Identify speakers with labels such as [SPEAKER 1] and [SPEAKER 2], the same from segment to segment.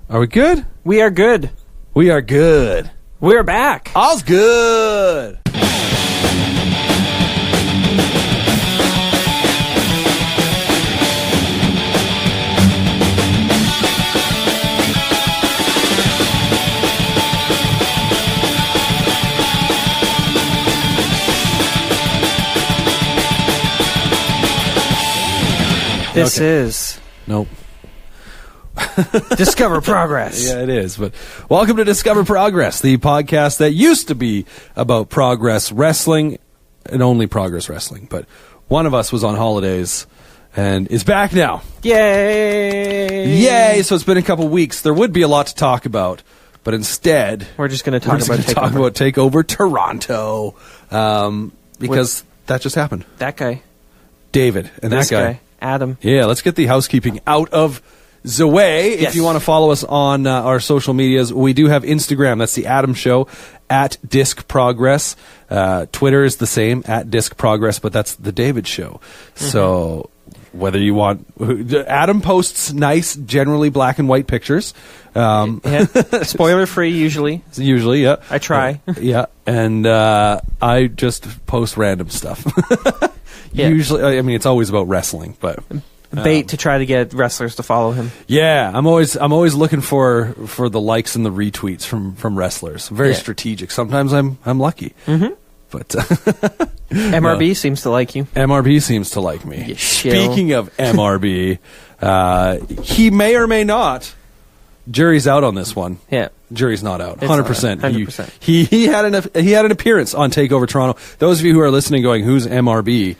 [SPEAKER 1] Are we good?
[SPEAKER 2] We are good.
[SPEAKER 1] We are good.
[SPEAKER 2] We're back.
[SPEAKER 1] All's good.
[SPEAKER 2] This is
[SPEAKER 1] Nope.
[SPEAKER 2] Discover Progress.
[SPEAKER 1] Yeah, it is. But welcome to Discover Progress, the podcast that used to be about Progress Wrestling and only Progress Wrestling. But one of us was on holidays and is back now.
[SPEAKER 2] Yay!
[SPEAKER 1] Yay! So it's been a couple weeks. There would be a lot to talk about, but instead
[SPEAKER 2] We're just going to talk about
[SPEAKER 1] Takeover Toronto because that just happened.
[SPEAKER 2] that guy.
[SPEAKER 1] David and
[SPEAKER 2] This
[SPEAKER 1] that guy.
[SPEAKER 2] Adam.
[SPEAKER 1] Yeah, let's get the housekeeping out of the way.
[SPEAKER 2] Yes.
[SPEAKER 1] If you want to follow us on our social medias, we do have Instagram. That's the Adam Show, at Disc Progress. Twitter is the same, at Disc Progress, but that's the David Show. So whether you want... Adam posts nice, generally black and white pictures.
[SPEAKER 2] Spoiler-free, usually.
[SPEAKER 1] Usually, yeah.
[SPEAKER 2] I try.
[SPEAKER 1] Yeah, and I just post random stuff.
[SPEAKER 2] Yeah.
[SPEAKER 1] Usually, I mean, it's always about wrestling, but...
[SPEAKER 2] Bait to try to get wrestlers to follow him.
[SPEAKER 1] Yeah, I'm always looking for the likes and the retweets from wrestlers. Very strategic. Sometimes I'm lucky. Mm-hmm. But
[SPEAKER 2] MRB seems to like you.
[SPEAKER 1] MRB seems to like me.
[SPEAKER 2] You shill.
[SPEAKER 1] Speaking of MRB, he may or may not. Jury's out on this one.
[SPEAKER 2] Yeah.
[SPEAKER 1] Jury's not out.
[SPEAKER 2] It's
[SPEAKER 1] 100%.
[SPEAKER 2] 100%.
[SPEAKER 1] He had an appearance on Takeover Toronto. Those of you who are listening going, who's MRB?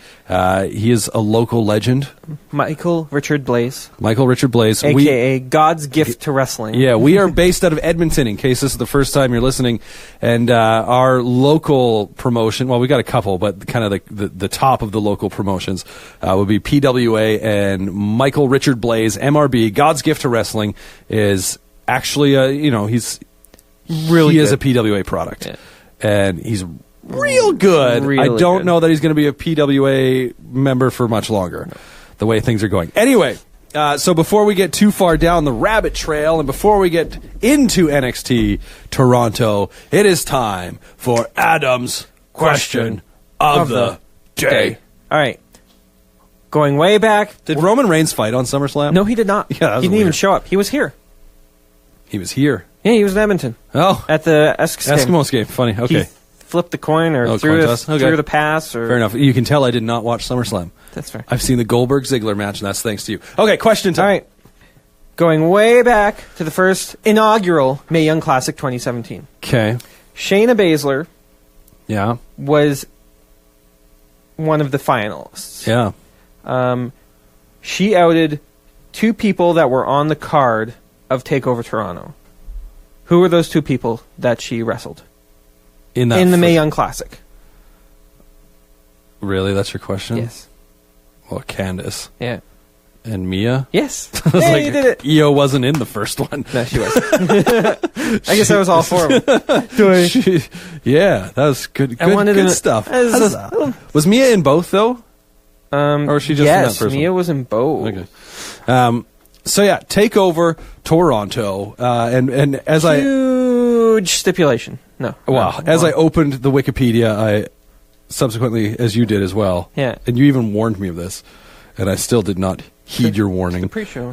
[SPEAKER 1] He is a local legend.
[SPEAKER 2] Michael Richard Blaze.
[SPEAKER 1] Michael Richard Blaze.
[SPEAKER 2] A.K.A. God's gift to wrestling.
[SPEAKER 1] Yeah, we are based out of Edmonton, in case this is the first time you're listening. And our local promotion, well, we got a couple, but kind of the top of the local promotions would be PWA and Michael Richard Blaze, MRB. God's gift to wrestling is actually, he's really he is a PWA product. Yeah. And he's real good.
[SPEAKER 2] Really
[SPEAKER 1] I don't
[SPEAKER 2] good.
[SPEAKER 1] know that he's going to be a PWA member for much longer, the way things are going. Anyway, so before we get too far down the rabbit trail and before we get into NXT Toronto, it is time for Adam's Question of the Day.
[SPEAKER 2] All right. Going way back.
[SPEAKER 1] Did Roman Reigns fight on SummerSlam?
[SPEAKER 2] No, he did not.
[SPEAKER 1] Yeah, that was
[SPEAKER 2] he didn't even
[SPEAKER 1] weird.
[SPEAKER 2] show up. He was here.
[SPEAKER 1] He was here.
[SPEAKER 2] Yeah, he was in Edmonton.
[SPEAKER 1] Oh.
[SPEAKER 2] At the Eskimos
[SPEAKER 1] game. Funny. Okay.
[SPEAKER 2] He flipped the coin or
[SPEAKER 1] coin toss. Okay.
[SPEAKER 2] threw the pass. Or
[SPEAKER 1] Fair enough. You can tell I did not watch SummerSlam.
[SPEAKER 2] That's fair.
[SPEAKER 1] I've seen the Goldberg-Ziggler match, and that's thanks to you. Okay, question time.
[SPEAKER 2] All right. Going way back to the first inaugural Mae Young Classic 2017.
[SPEAKER 1] Okay.
[SPEAKER 2] Shayna Baszler
[SPEAKER 1] Yeah.
[SPEAKER 2] was one of the finalists.
[SPEAKER 1] Yeah.
[SPEAKER 2] She outed two people that were on the card of TakeOver Toronto. Who were those two people that she wrestled
[SPEAKER 1] In
[SPEAKER 2] the Mae Young Classic?
[SPEAKER 1] Really? That's your question?
[SPEAKER 2] Yes.
[SPEAKER 1] Well, Candice.
[SPEAKER 2] Yeah.
[SPEAKER 1] And Mia?
[SPEAKER 2] Yes.
[SPEAKER 1] I was
[SPEAKER 2] Hey,
[SPEAKER 1] like,
[SPEAKER 2] you did it.
[SPEAKER 1] Io wasn't in the first one.
[SPEAKER 2] No, she was. I guess that was all four of them.
[SPEAKER 1] Yeah, that was good stuff. Was Mia in both, though? Or was she just in that
[SPEAKER 2] yes,
[SPEAKER 1] first
[SPEAKER 2] Mia
[SPEAKER 1] one?
[SPEAKER 2] was in both.
[SPEAKER 1] Okay. So yeah, Takeover Toronto, and as
[SPEAKER 2] Huge stipulation. No.
[SPEAKER 1] I opened the Wikipedia, I subsequently, as you did as well.
[SPEAKER 2] Yeah.
[SPEAKER 1] And you even warned me of this, and I still did not heed your warning.
[SPEAKER 2] The pre-show.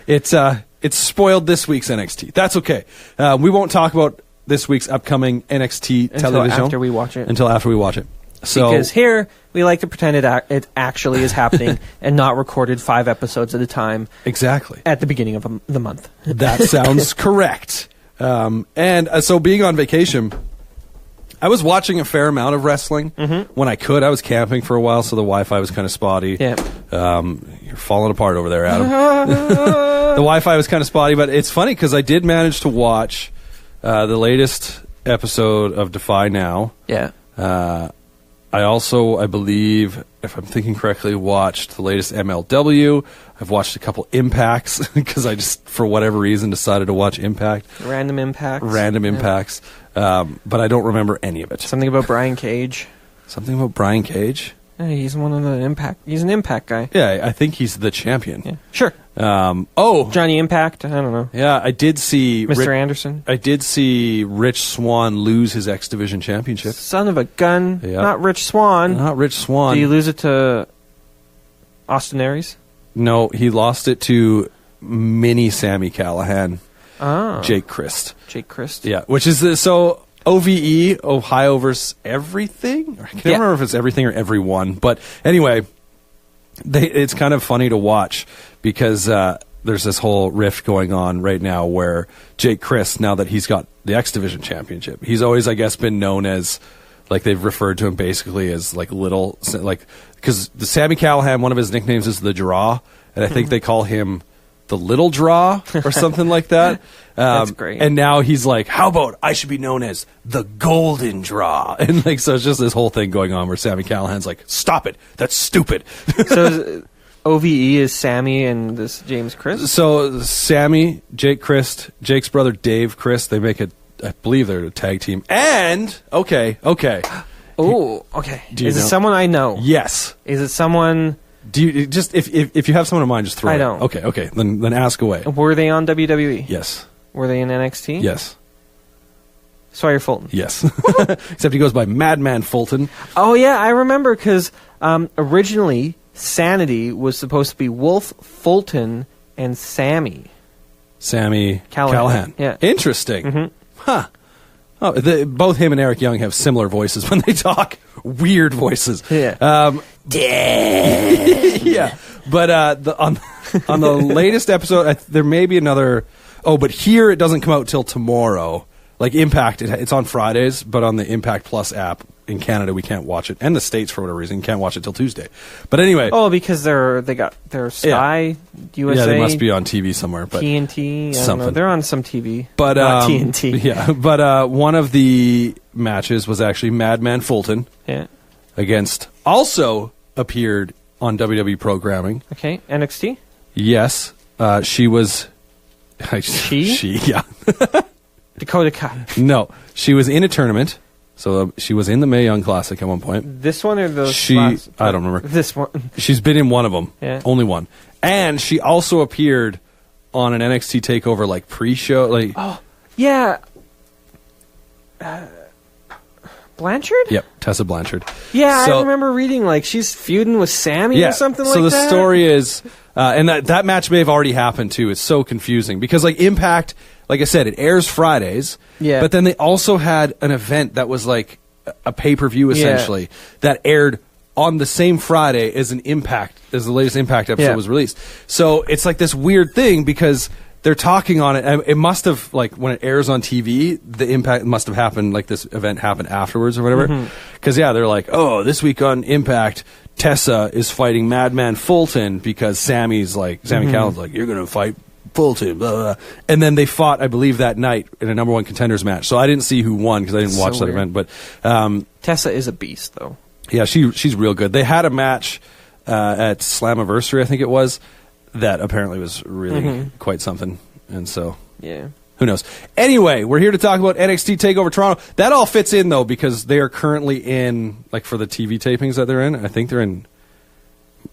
[SPEAKER 1] It's spoiled this week's NXT. That's okay. We won't talk about this week's upcoming NXT television
[SPEAKER 2] until after we watch it.
[SPEAKER 1] Until after we watch it. So,
[SPEAKER 2] because here we like to pretend it actually is happening and not recorded 5 episodes at a time.
[SPEAKER 1] Exactly.
[SPEAKER 2] At the beginning of the month.
[SPEAKER 1] That sounds correct. So being on vacation, I was watching a fair amount of wrestling when I could. I was camping for a while, so the Wi-Fi was kind of spotty.
[SPEAKER 2] Yeah.
[SPEAKER 1] You're falling apart over there, Adam. The Wi-Fi was kind of spotty, but it's funny because I did manage to watch the latest episode of Defy Now.
[SPEAKER 2] Yeah.
[SPEAKER 1] I also, I believe, if I'm thinking correctly, watched the latest MLW. I've watched a couple Impacts because I just, for whatever reason, decided to watch Impact.
[SPEAKER 2] Random Impacts.
[SPEAKER 1] But I don't remember any of it.
[SPEAKER 2] Something about Brian Cage.
[SPEAKER 1] Something about Brian Cage?
[SPEAKER 2] Hey, he's one of the Impact. He's an Impact guy.
[SPEAKER 1] Yeah, I think he's the champion.
[SPEAKER 2] Yeah. Sure.
[SPEAKER 1] Oh,
[SPEAKER 2] Johnny Impact. I don't know.
[SPEAKER 1] yeah, I did see
[SPEAKER 2] Mr. Anderson.
[SPEAKER 1] I did see Rich Swann lose his X Division championship.
[SPEAKER 2] Son of a gun.
[SPEAKER 1] Yeah.
[SPEAKER 2] Not Rich Swann.
[SPEAKER 1] Not Rich Swann.
[SPEAKER 2] Did he lose it to Austin Aries?
[SPEAKER 1] No, he lost it to mini Sami Callihan, Jake Christ.
[SPEAKER 2] Jake Christ.
[SPEAKER 1] Yeah, which is so OVE, Ohio versus everything. I can't remember if it's everything or everyone, but anyway, it's kind of funny to watch because there's this whole rift going on right now where Jake Christ, now that he's got the X Division championship, he's always, I guess, been known as, like, they've referred to him basically as like little, like, because the Sami Callihan, one of his nicknames is the Draw, and I think they call him the Little Draw or something like that.
[SPEAKER 2] That's great.
[SPEAKER 1] And now he's like, how about I should be known as the Golden Draw? And like, so it's just this whole thing going on where Sami Callihan's like, stop it, that's stupid.
[SPEAKER 2] So OVE is Sammy and this James Christ?
[SPEAKER 1] So Sammy, Jake Christ, Jake's brother Dave Christ, they make it. I believe they're a tag team. And okay.
[SPEAKER 2] Oh, okay.
[SPEAKER 1] Is
[SPEAKER 2] it someone I know?
[SPEAKER 1] Yes.
[SPEAKER 2] Is it someone?
[SPEAKER 1] Do you just if you have someone in mind, just throw it.
[SPEAKER 2] I don't.
[SPEAKER 1] Okay. Then ask away.
[SPEAKER 2] Were they on WWE?
[SPEAKER 1] Yes.
[SPEAKER 2] Were they in NXT?
[SPEAKER 1] Yes.
[SPEAKER 2] Sawyer Fulton.
[SPEAKER 1] Yes. Except he goes by Madman Fulton.
[SPEAKER 2] Oh yeah, I remember because originally Sanity was supposed to be Wolf Fulton and Sami
[SPEAKER 1] Callihan.
[SPEAKER 2] Yeah.
[SPEAKER 1] Interesting.
[SPEAKER 2] Mm-hmm.
[SPEAKER 1] Huh. Oh, both him and Eric Young have similar voices when they talk. Weird voices.
[SPEAKER 2] Yeah.
[SPEAKER 1] Yeah. But on the latest episode, there may be another. Oh, but here it doesn't come out till tomorrow. Like Impact, it's on Fridays, but on the Impact Plus app in Canada we can't watch it, and the States for whatever reason can't watch it till Tuesday. But anyway.
[SPEAKER 2] Oh, because they got their Sky, USA.
[SPEAKER 1] Yeah, they must be on TV somewhere. But
[SPEAKER 2] TNT. I don't know. They're on some TV.
[SPEAKER 1] But
[SPEAKER 2] not TNT.
[SPEAKER 1] Yeah, but one of the matches was actually Madman Fulton.
[SPEAKER 2] Yeah.
[SPEAKER 1] Against also appeared on WWE programming.
[SPEAKER 2] Okay, NXT.
[SPEAKER 1] Yes, she was.
[SPEAKER 2] She,
[SPEAKER 1] yeah.
[SPEAKER 2] Dakota Kai.
[SPEAKER 1] No, she was in a tournament. So she was in the Mae Young Classic at one point.
[SPEAKER 2] This one or the
[SPEAKER 1] I don't remember.
[SPEAKER 2] This one.
[SPEAKER 1] She's been in one of them.
[SPEAKER 2] Yeah.
[SPEAKER 1] Only one. And she also appeared on an NXT Takeover like pre-show. Like,
[SPEAKER 2] oh, yeah. Blanchard?
[SPEAKER 1] Yep, Tessa Blanchard.
[SPEAKER 2] Yeah, so, I remember reading like she's feuding with Sammy or something like that.
[SPEAKER 1] So the story is, and that match may have already happened too. It's so confusing because like Impact, like I said, it airs Fridays.
[SPEAKER 2] Yeah.
[SPEAKER 1] But then they also had an event that was like a pay-per-view essentially that aired on the same Friday as the latest Impact episode was released. So it's like this weird thing because they're talking on it. It must have, like, when it airs on TV, the Impact must have happened, like, this event happened afterwards or whatever. Because, they're like, oh, this week on Impact, Tessa is fighting Madman Fulton because Sami Callihan's like, you're going to fight Fulton, blah, blah, blah. And then they fought, I believe, that night in a number one contenders match. So I didn't see who won because I didn't watch that event. But
[SPEAKER 2] Tessa is a beast, though.
[SPEAKER 1] Yeah, she's real good. They had a match at Slammiversary, I think it was, that apparently was really quite something. And so, who knows? Anyway, we're here to talk about NXT TakeOver Toronto. That all fits in, though, because they are currently in, like, for the TV tapings that they're in, I think they're in,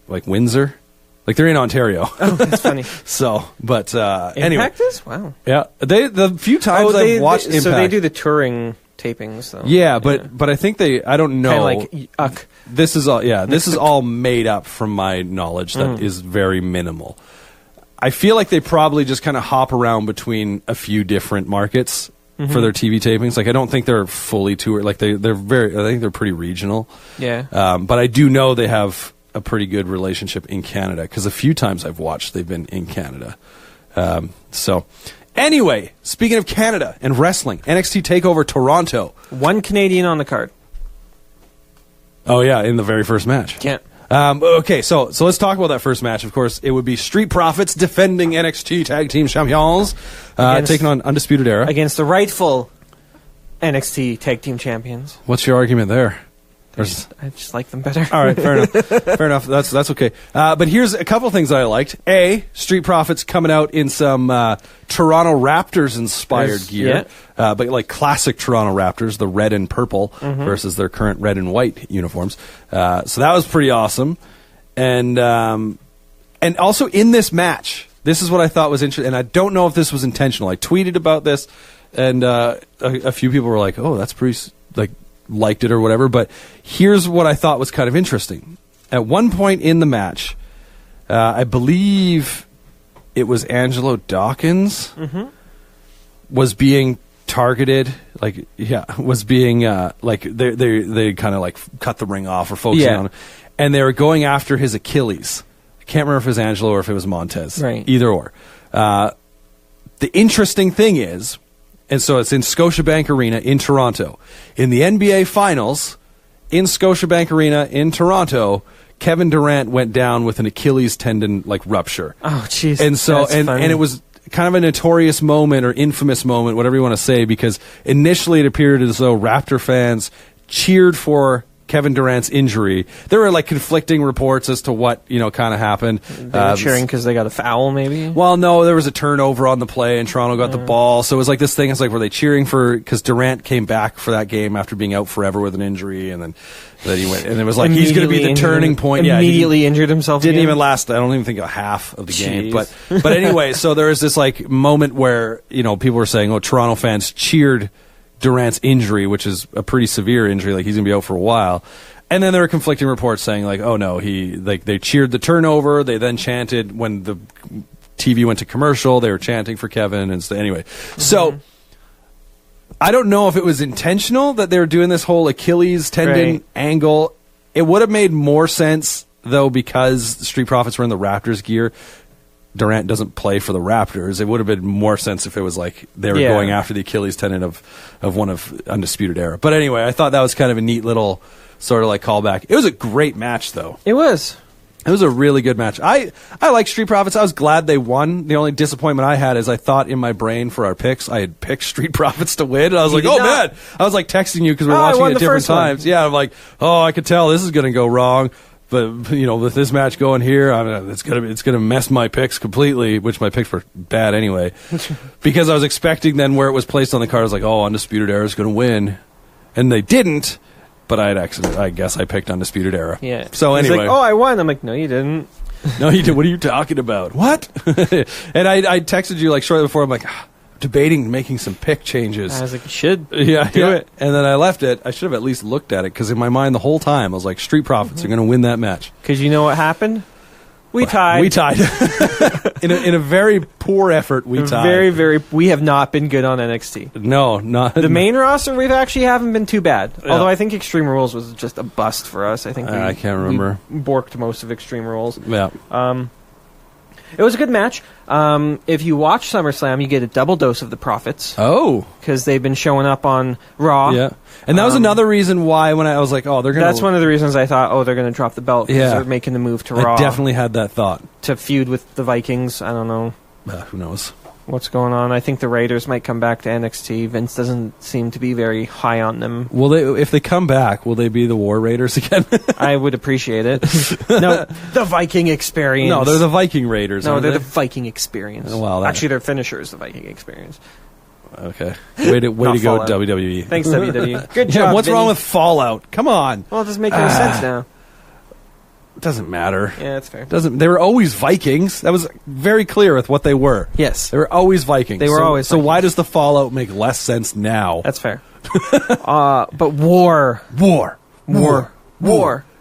[SPEAKER 1] like, Windsor. Like, they're in Ontario.
[SPEAKER 2] Oh, that's funny.
[SPEAKER 1] So, but anyway.
[SPEAKER 2] Impact is? Wow.
[SPEAKER 1] Yeah. The few times I've watched Impact.
[SPEAKER 2] So they do the touring tapings, though.
[SPEAKER 1] Yeah, but I think I don't know.
[SPEAKER 2] Kind of like
[SPEAKER 1] This is all. Yeah, this is all made up from my knowledge. That is very minimal. I feel like they probably just kind of hop around between a few different markets for their TV tapings. Like I don't think they're fully toured. Like they're very. I think they're pretty regional.
[SPEAKER 2] Yeah.
[SPEAKER 1] But I do know they have a pretty good relationship in Canada because a few times I've watched they've been in Canada. So. Anyway, speaking of Canada and wrestling, NXT TakeOver Toronto.
[SPEAKER 2] One Canadian on the card.
[SPEAKER 1] Oh, yeah, in the very first match.
[SPEAKER 2] Yeah.
[SPEAKER 1] Okay, so let's talk about that first match. Of course, it would be Street Profits defending NXT Tag Team Champions, taking on Undisputed Era.
[SPEAKER 2] Against the rightful NXT Tag Team Champions.
[SPEAKER 1] What's your argument there? I
[SPEAKER 2] just like them better.
[SPEAKER 1] All right, fair enough. Fair enough. That's okay. But here's a couple things I liked. Street Profits coming out in some Toronto Raptors inspired gear, but like classic Toronto Raptors, the red and purple versus their current red and white uniforms. So that was pretty awesome. And also in this match, this is what I thought was interesting, and I don't know if this was intentional. I tweeted about this, and a few people were like, "Oh, that's pretty liked it or whatever." But here's what I thought was kind of interesting. At one point in the match, I believe it was Angelo Dawkins was being targeted, was being they kind of like cut the ring off or focusing on him, and they were going after his Achilles. I can't remember if it was Angelo or if it was Montez.
[SPEAKER 2] Right.
[SPEAKER 1] Either or. The interesting thing is, and so it's in Scotiabank Arena in Toronto. In the NBA Finals, in Scotiabank Arena in Toronto, Kevin Durant went down with an Achilles tendon rupture.
[SPEAKER 2] Oh, jeez.
[SPEAKER 1] And so and it was kind of a notorious moment or infamous moment, whatever you want to say, because initially it appeared as though Raptor fans cheered for Kevin Durant's injury. There were conflicting reports as to what kind of happened.
[SPEAKER 2] They were cheering because they got a foul, maybe.
[SPEAKER 1] Well, no, there was a turnover on the play, and Toronto got the ball. So it was this thing. It's were they cheering for because Durant came back for that game after being out forever with an injury, and then he went, and it was he's going to be the turning point.
[SPEAKER 2] Immediately injured himself.
[SPEAKER 1] Didn't even last. I don't even think a half of the game. But anyway, so there was this moment where people were saying, "Oh, Toronto fans cheered Durant's injury," which is a pretty severe injury, he's going to be out for a while. And then there were conflicting reports saying "Oh no, they cheered the turnover, they then chanted when the TV went to commercial, they were chanting for Kevin," and so anyway. So I don't know if it was intentional that they were doing this whole Achilles tendon angle. It would have made more sense though, because Street Profits were in the Raptors gear. Durant doesn't play for the Raptors. It would have been more sense if it was they were going after the Achilles tendon of one of Undisputed Era. But anyway, I thought that was kind of a neat little sort of callback. It was a great match, though.
[SPEAKER 2] It was.
[SPEAKER 1] It was a really good match. I like Street Profits. I was glad they won. The only disappointment I had is I thought in my brain for our picks, I had picked Street Profits to win. And I was man. I was texting you because we were watching it at different times. Yeah, I'm I could tell this is going to go wrong. But with this match going here, it's gonna mess my picks completely. Which my picks were bad anyway, because I was expecting then where it was placed on the card, I was Undisputed Era is going to win, and they didn't. But I guess I picked Undisputed Era.
[SPEAKER 2] Yeah.
[SPEAKER 1] So anyway,
[SPEAKER 2] I won. I'm no, you didn't.
[SPEAKER 1] No, you did. What are you talking about? What? And I texted you shortly before. I'm debating making some pick changes.
[SPEAKER 2] I was you should.
[SPEAKER 1] Yeah, do it. And then I left it. I should have at least looked at it, because in my mind the whole time I was Street Profits are going to win that match.
[SPEAKER 2] Because you know what happened? We tied.
[SPEAKER 1] We tied. in a very poor effort, we tied.
[SPEAKER 2] Very, very. We have not been good on NXT.
[SPEAKER 1] No, not
[SPEAKER 2] the main roster. We actually haven't been too bad. Yeah. Although I think Extreme Rules was just a bust for us. I think
[SPEAKER 1] I can't remember.
[SPEAKER 2] We borked most of Extreme Rules.
[SPEAKER 1] Yeah.
[SPEAKER 2] It was a good match. If you watch SummerSlam, you get a double dose of the Profits.
[SPEAKER 1] Oh.
[SPEAKER 2] Because they've been showing up on Raw.
[SPEAKER 1] Yeah. And that was another reason why when I was they're going to...
[SPEAKER 2] That's one of the reasons I thought, they're going to drop the belt because they're making the move to Raw.
[SPEAKER 1] I definitely had that thought.
[SPEAKER 2] To feud with the Vikings. I don't know.
[SPEAKER 1] Who knows?
[SPEAKER 2] What's going on? I think the Raiders might come back to NXT. Vince doesn't seem to be very high on them.
[SPEAKER 1] If they come back, will they be the War Raiders again?
[SPEAKER 2] I would appreciate it. No, the Viking Experience.
[SPEAKER 1] No, they're the Viking Raiders.
[SPEAKER 2] No, they're the Viking Experience.
[SPEAKER 1] Well,
[SPEAKER 2] actually, their finisher is the Viking Experience.
[SPEAKER 1] Okay. Way to go,
[SPEAKER 2] Fallout.
[SPEAKER 1] WWE.
[SPEAKER 2] Thanks, WWE. Good job.
[SPEAKER 1] What's
[SPEAKER 2] Vinny.
[SPEAKER 1] wrong with Fallout? Come on.
[SPEAKER 2] Well, it doesn't make any sense now.
[SPEAKER 1] It doesn't matter.
[SPEAKER 2] Yeah, that's fair.
[SPEAKER 1] They were always Vikings. That was very clear with what they were.
[SPEAKER 2] Yes.
[SPEAKER 1] They were always Vikings.
[SPEAKER 2] They were always
[SPEAKER 1] So
[SPEAKER 2] Vikings.
[SPEAKER 1] why does the Fallout make less sense now?
[SPEAKER 2] That's fair. But war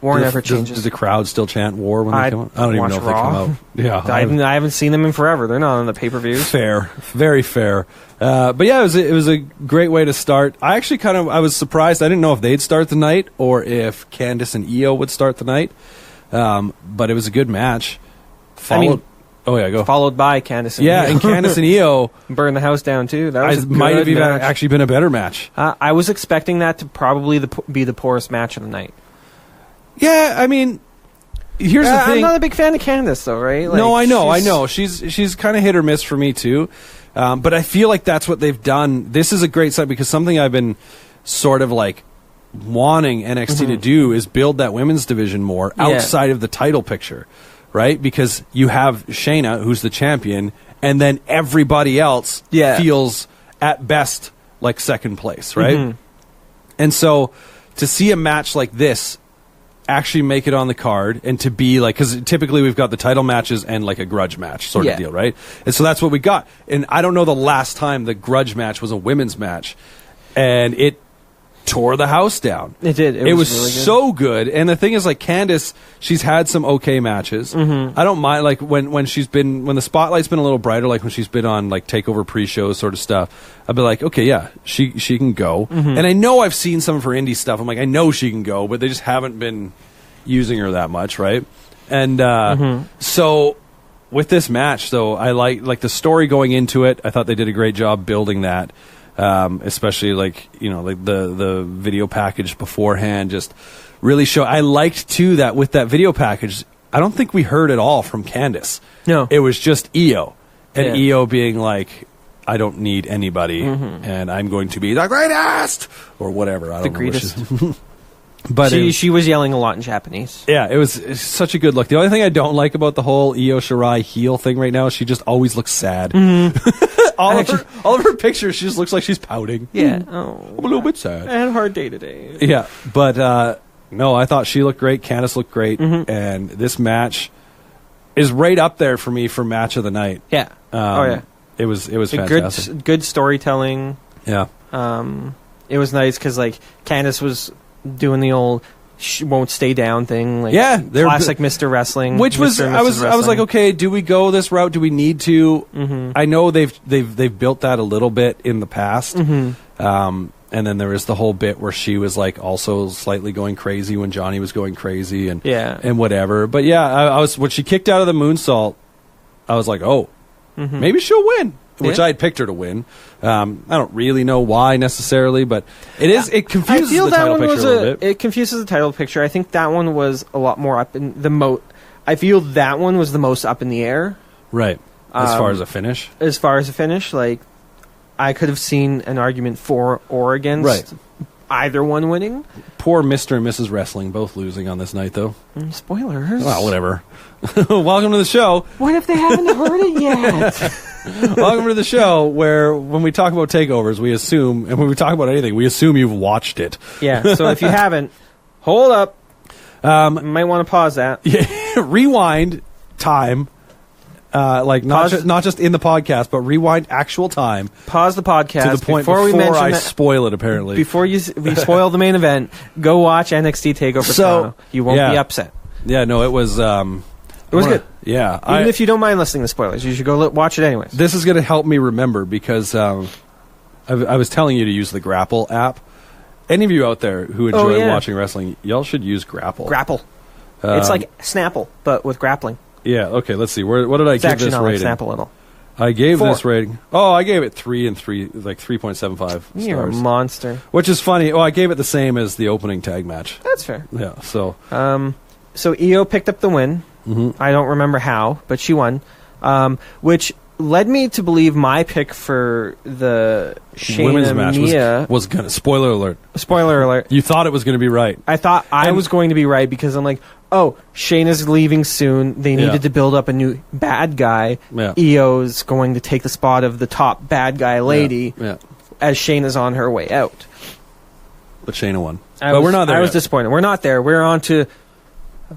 [SPEAKER 2] never changes.
[SPEAKER 1] Does the crowd still chant war when they come out? I don't even know if they come out. Yeah,
[SPEAKER 2] I haven't seen them in forever. They're not on the pay-per-views.
[SPEAKER 1] Fair. Very fair. But yeah, it was a great way to start. I actually I was surprised. I didn't know if they'd start the night or if Candice and Io would start the night. But it was a good match. Go.
[SPEAKER 2] Followed by Candice and
[SPEAKER 1] Io.
[SPEAKER 2] Io.
[SPEAKER 1] And Candice and Io
[SPEAKER 2] burn the house down too. That was
[SPEAKER 1] might have even actually been a better match.
[SPEAKER 2] I was expecting that to probably be the poorest match of the night.
[SPEAKER 1] Yeah, I mean, here's the thing.
[SPEAKER 2] I'm not a big fan of Candice, though, right?
[SPEAKER 1] No, I know. She's kind of hit or miss for me too. But I feel like that's what they've done. This is a great sign because something I've been sort of wanting NXT to do is build that women's division more outside of the title picture, right? Because you have Shayna, who's the champion, and then everybody else feels at best like second place, right? And so to see a match like this actually make it on the card, and to be like, because typically we've got the title matches and like a grudge match sort of deal, right? And so that's what we got. And I don't know the last time the grudge match was a women's match, and it tore the house down.
[SPEAKER 2] It did.
[SPEAKER 1] It was
[SPEAKER 2] really good.
[SPEAKER 1] so good. And the thing is, like, Candice, she's had some okay matches. I don't mind, like, when the spotlight's been a little brighter, like when she's been on like Takeover pre-show sort of stuff, I'd be like, okay, yeah, she can go. And I know I've seen some of her indie stuff. I'm like, I know she can go, but they just haven't been using her that much, right? And so with this match, though, I like the story going into it. I thought they did a great job building that. Especially like the video package beforehand just really show. I liked too that with that video package, I don't think we heard at all from Candice.
[SPEAKER 2] No,
[SPEAKER 1] it was just Io, and Io being like, I don't need anybody, and I'm going to be the greatest or whatever. I don't know.
[SPEAKER 2] Greatest.
[SPEAKER 1] But
[SPEAKER 2] she was yelling a lot in Japanese.
[SPEAKER 1] Yeah, it's such a good look. The only thing I don't like about the whole Io Shirai heel thing right now is she just always looks sad. all of her pictures, she just looks like she's pouting.
[SPEAKER 2] Yeah,
[SPEAKER 1] I'm a little bit sad.
[SPEAKER 2] I had a hard day today.
[SPEAKER 1] Yeah, but no, I thought she looked great. Candice looked great, and this match is right up there for me for match of the night.
[SPEAKER 2] Yeah.
[SPEAKER 1] It was fantastic.
[SPEAKER 2] Good storytelling.
[SPEAKER 1] Yeah.
[SPEAKER 2] It was nice because like Candice was doing the old won't stay down thing, like classic Mr. Wrestling,
[SPEAKER 1] which was I was like, okay, do we go this route? Do we need to? I know they've built that a little bit in the past, and then there was the whole bit where she was like also slightly going crazy when Johnny was going crazy, and whatever. But yeah, I was when she kicked out of the moonsault, I was like, oh, maybe she'll win. Which I had picked her to win. I don't really know why necessarily, but it confuses the title picture a little bit.
[SPEAKER 2] It confuses the title picture. I think that one was a lot more up in the I feel that one was the most up in the air.
[SPEAKER 1] Right. As far as a finish?
[SPEAKER 2] As far as a finish, like, I could have seen an argument for or against either one winning.
[SPEAKER 1] Poor Mr. and Mrs. Wrestling both losing on this night, though.
[SPEAKER 2] Spoilers.
[SPEAKER 1] Well, whatever. Welcome to the show.
[SPEAKER 2] What if they haven't heard it yet?
[SPEAKER 1] Welcome to the show where when we talk about takeovers, we assume, and when we talk about anything, we assume you've watched it.
[SPEAKER 2] Yeah, so if you haven't, hold up. You might want to pause that.
[SPEAKER 1] Yeah, rewind time. Not just in the podcast, but rewind actual time.
[SPEAKER 2] Pause the podcast
[SPEAKER 1] to the point before I spoil it. Apparently,
[SPEAKER 2] before we spoil the main event, go watch NXT Takeover. So you won't be upset.
[SPEAKER 1] Yeah, no, it was.
[SPEAKER 2] It was good.
[SPEAKER 1] Yeah,
[SPEAKER 2] even if you don't mind listening to spoilers, you should go watch it anyways.
[SPEAKER 1] This is going to help me remember because I was telling you to use the Grapple app. Any of you out there who enjoy watching wrestling, y'all should use Grapple.
[SPEAKER 2] Grapple. It's like Snapple, but with grappling.
[SPEAKER 1] Yeah, okay, let's see. What did I give this rating?
[SPEAKER 2] Like Snapple at all.
[SPEAKER 1] I gave this rating. Oh, I gave it 3 and 3, like 3.75 stars.
[SPEAKER 2] You're a monster.
[SPEAKER 1] Which is funny. Oh, I gave it the same as the opening tag match.
[SPEAKER 2] That's fair.
[SPEAKER 1] Yeah, so.
[SPEAKER 2] So Io picked up the win. I don't remember how, but she won. Which led me to believe my pick for the
[SPEAKER 1] women's match
[SPEAKER 2] Mia
[SPEAKER 1] was gonna. Spoiler alert.
[SPEAKER 2] Spoiler alert.
[SPEAKER 1] You thought it was going to be right.
[SPEAKER 2] I thought I was going to be right because I'm like, oh, Shayna's leaving soon. They needed to build up a new bad guy. Yeah. Io's going to take the spot of the top bad guy lady as Shayna's on her way out.
[SPEAKER 1] But Shayna won. But we're not there.
[SPEAKER 2] I was disappointed. We're not there. We're on to...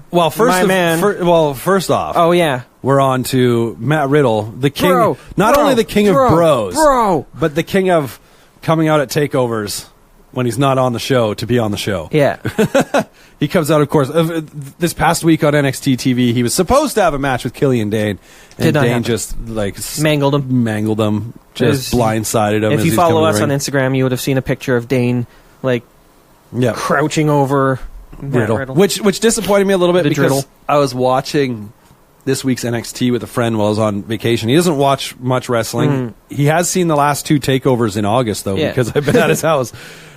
[SPEAKER 1] Well, first off.
[SPEAKER 2] Oh, yeah.
[SPEAKER 1] We're on to Matt Riddle, the king. Not only the king of bros, but the king of coming out at takeovers when he's not on the show to be on the show.
[SPEAKER 2] Yeah.
[SPEAKER 1] He comes out, of course. This past week on NXT TV, he was supposed to have a match with Killian Dane. And Dane just, like...
[SPEAKER 2] Mangled him.
[SPEAKER 1] Just blindsided him.
[SPEAKER 2] If you follow us on Instagram, you would have seen a picture of Dane, like, crouching over...
[SPEAKER 1] Riddle. Which disappointed me a little bit because I was watching this week's NXT with a friend while I was on vacation. He doesn't watch much wrestling. He has seen the last 2 takeovers in August, though, because I've been at his house.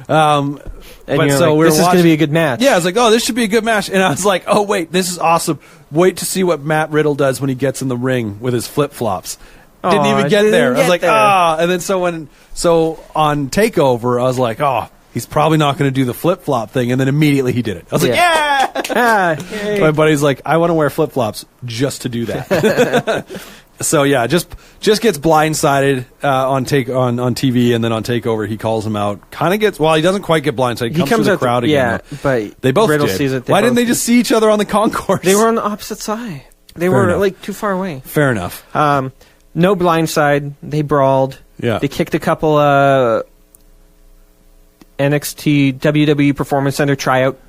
[SPEAKER 2] But so this is going to be a good match.
[SPEAKER 1] Yeah, I was like, oh, this should be a good match. And I was like, oh, wait, this is awesome. Wait to see what Matt Riddle does when he gets in the ring with his flip-flops. Didn't even get there. I was like, and then so on TakeOver, I was like, oh, he's probably not going to do the flip-flop thing, and then immediately he did it. I was like, yeah! My buddy's like, I want to wear flip-flops just to do that. So yeah, just gets blindsided on TV, and then on Takeover he calls him out. Kind of gets, well, he doesn't quite get blindsided. He comes to the crowd again.
[SPEAKER 2] Yeah, but
[SPEAKER 1] they both
[SPEAKER 2] Riddle
[SPEAKER 1] did.
[SPEAKER 2] Sees it.
[SPEAKER 1] Why didn't they just see each other on the concourse?
[SPEAKER 2] They were on the opposite side. They were like too far away.
[SPEAKER 1] Fair enough.
[SPEAKER 2] No blindside. They brawled.
[SPEAKER 1] Yeah.
[SPEAKER 2] They kicked a couple NXT WWE Performance Center tryout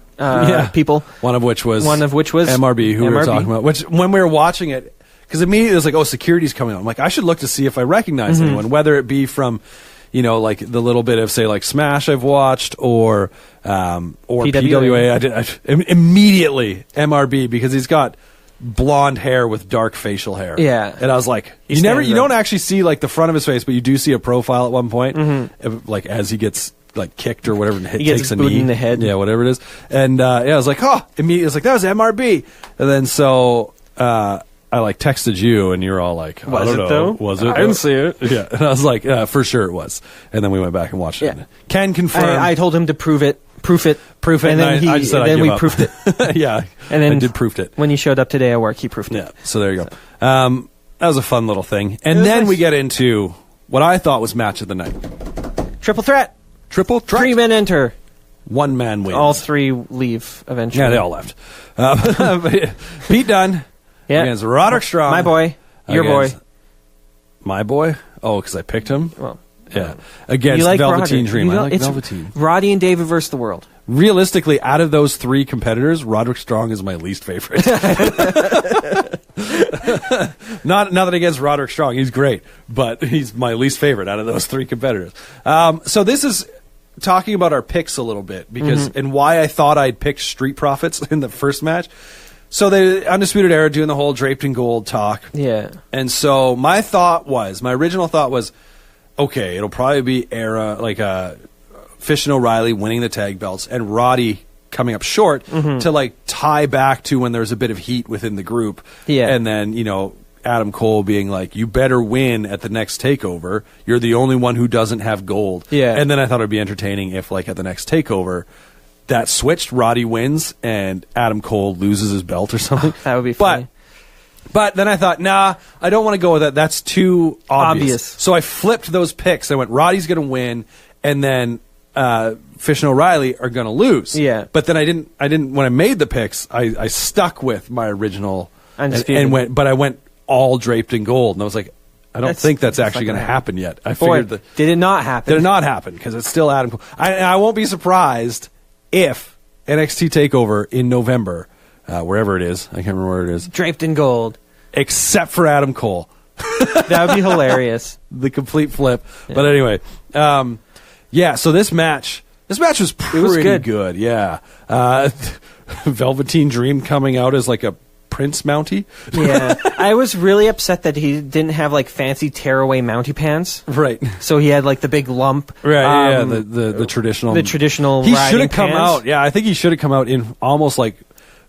[SPEAKER 2] people. One of which was
[SPEAKER 1] MRB, who we were talking about. Which, when we were watching it, because immediately it was like, oh, security's coming on. I'm like, I should look to see if I recognize anyone, whether it be from, like the little bit of, say, like Smash I've watched or PWA. Immediately MRB, because he's got blonde hair with dark facial hair.
[SPEAKER 2] Yeah.
[SPEAKER 1] And I was like, you don't actually see like the front of his face, but you do see a profile at one point, like as he gets like kicked or whatever, and
[SPEAKER 2] he takes a knee in the head.
[SPEAKER 1] Yeah, whatever it is. And I was like, immediately I was like, that was MRB. And then so I like texted you, and you're all like,
[SPEAKER 2] was it though?
[SPEAKER 1] Was it?
[SPEAKER 2] I didn't see it.
[SPEAKER 1] Yeah. And I was like, for sure it was. And then we went back and watched it. Can confirm.
[SPEAKER 2] I told him to proof it. And then
[SPEAKER 1] I just said
[SPEAKER 2] we proofed it.
[SPEAKER 1] Yeah.
[SPEAKER 2] And then
[SPEAKER 1] I did proofed it.
[SPEAKER 2] When he showed up today at work, he proofed it.
[SPEAKER 1] Yeah. So there you go. That was a fun little thing. And then we get into what I thought was match of the night.
[SPEAKER 2] Triple threat. 3 men enter.
[SPEAKER 1] 1 man wins.
[SPEAKER 2] All 3 leave eventually.
[SPEAKER 1] Yeah, they all left. Pete Dunne against Roderick Strong.
[SPEAKER 2] My boy. Your boy.
[SPEAKER 1] My boy? Oh, because I picked him?
[SPEAKER 2] Well,
[SPEAKER 1] yeah. Against Velveteen Dream. I like
[SPEAKER 2] it's
[SPEAKER 1] Velveteen.
[SPEAKER 2] Roddy and David versus the world.
[SPEAKER 1] Realistically, out of those 3 competitors, Roderick Strong is my least favorite. Not against Roderick Strong. He's great. But he's my least favorite out of those 3 competitors. So this is talking about our picks a little bit, because and why I thought I'd picked Street Profits in the first match. So the Undisputed Era doing the whole draped in gold talk.
[SPEAKER 2] Yeah.
[SPEAKER 1] And so my original thought was, okay, it'll probably be Era, like Fish and O'Reilly winning the tag belts, and Roddy coming up short to like tie back to when there's a bit of heat within the group.
[SPEAKER 2] Yeah.
[SPEAKER 1] And then, Adam Cole being like, you better win at the next takeover. You're the only one who doesn't have gold.
[SPEAKER 2] Yeah.
[SPEAKER 1] And then I thought it'd be entertaining if, like, at the next takeover, that switched, Roddy wins and Adam Cole loses his belt or something.
[SPEAKER 2] That would be funny.
[SPEAKER 1] But then I thought, nah, I don't want to go with that. That's too obvious. So I flipped those picks. I went, Roddy's going to win, and then Fish and O'Reilly are going to lose.
[SPEAKER 2] Yeah.
[SPEAKER 1] But then I didn't. When I made the picks, I stuck with my original
[SPEAKER 2] and
[SPEAKER 1] I went all draped in gold, and I was like, I don't think that's actually going to happen yet. I figured that.
[SPEAKER 2] Did it not happen?
[SPEAKER 1] Did it not happen? Because it's still Adam Cole. I won't be surprised if NXT Takeover in November, wherever it is, I can't remember where it is,
[SPEAKER 2] draped in gold,
[SPEAKER 1] except for Adam Cole.
[SPEAKER 2] That would be hilarious.
[SPEAKER 1] The complete flip. Yeah. But anyway, so this match was pretty good. Yeah. Velveteen Dream coming out as like a Prince Mountie.
[SPEAKER 2] Yeah. I was really upset that he didn't have like fancy tearaway Mountie pants.
[SPEAKER 1] Right.
[SPEAKER 2] So he had like the big lump.
[SPEAKER 1] Right, the traditional.
[SPEAKER 2] The traditional
[SPEAKER 1] He should have come
[SPEAKER 2] pants.
[SPEAKER 1] out. Yeah, I think he should have come out in almost like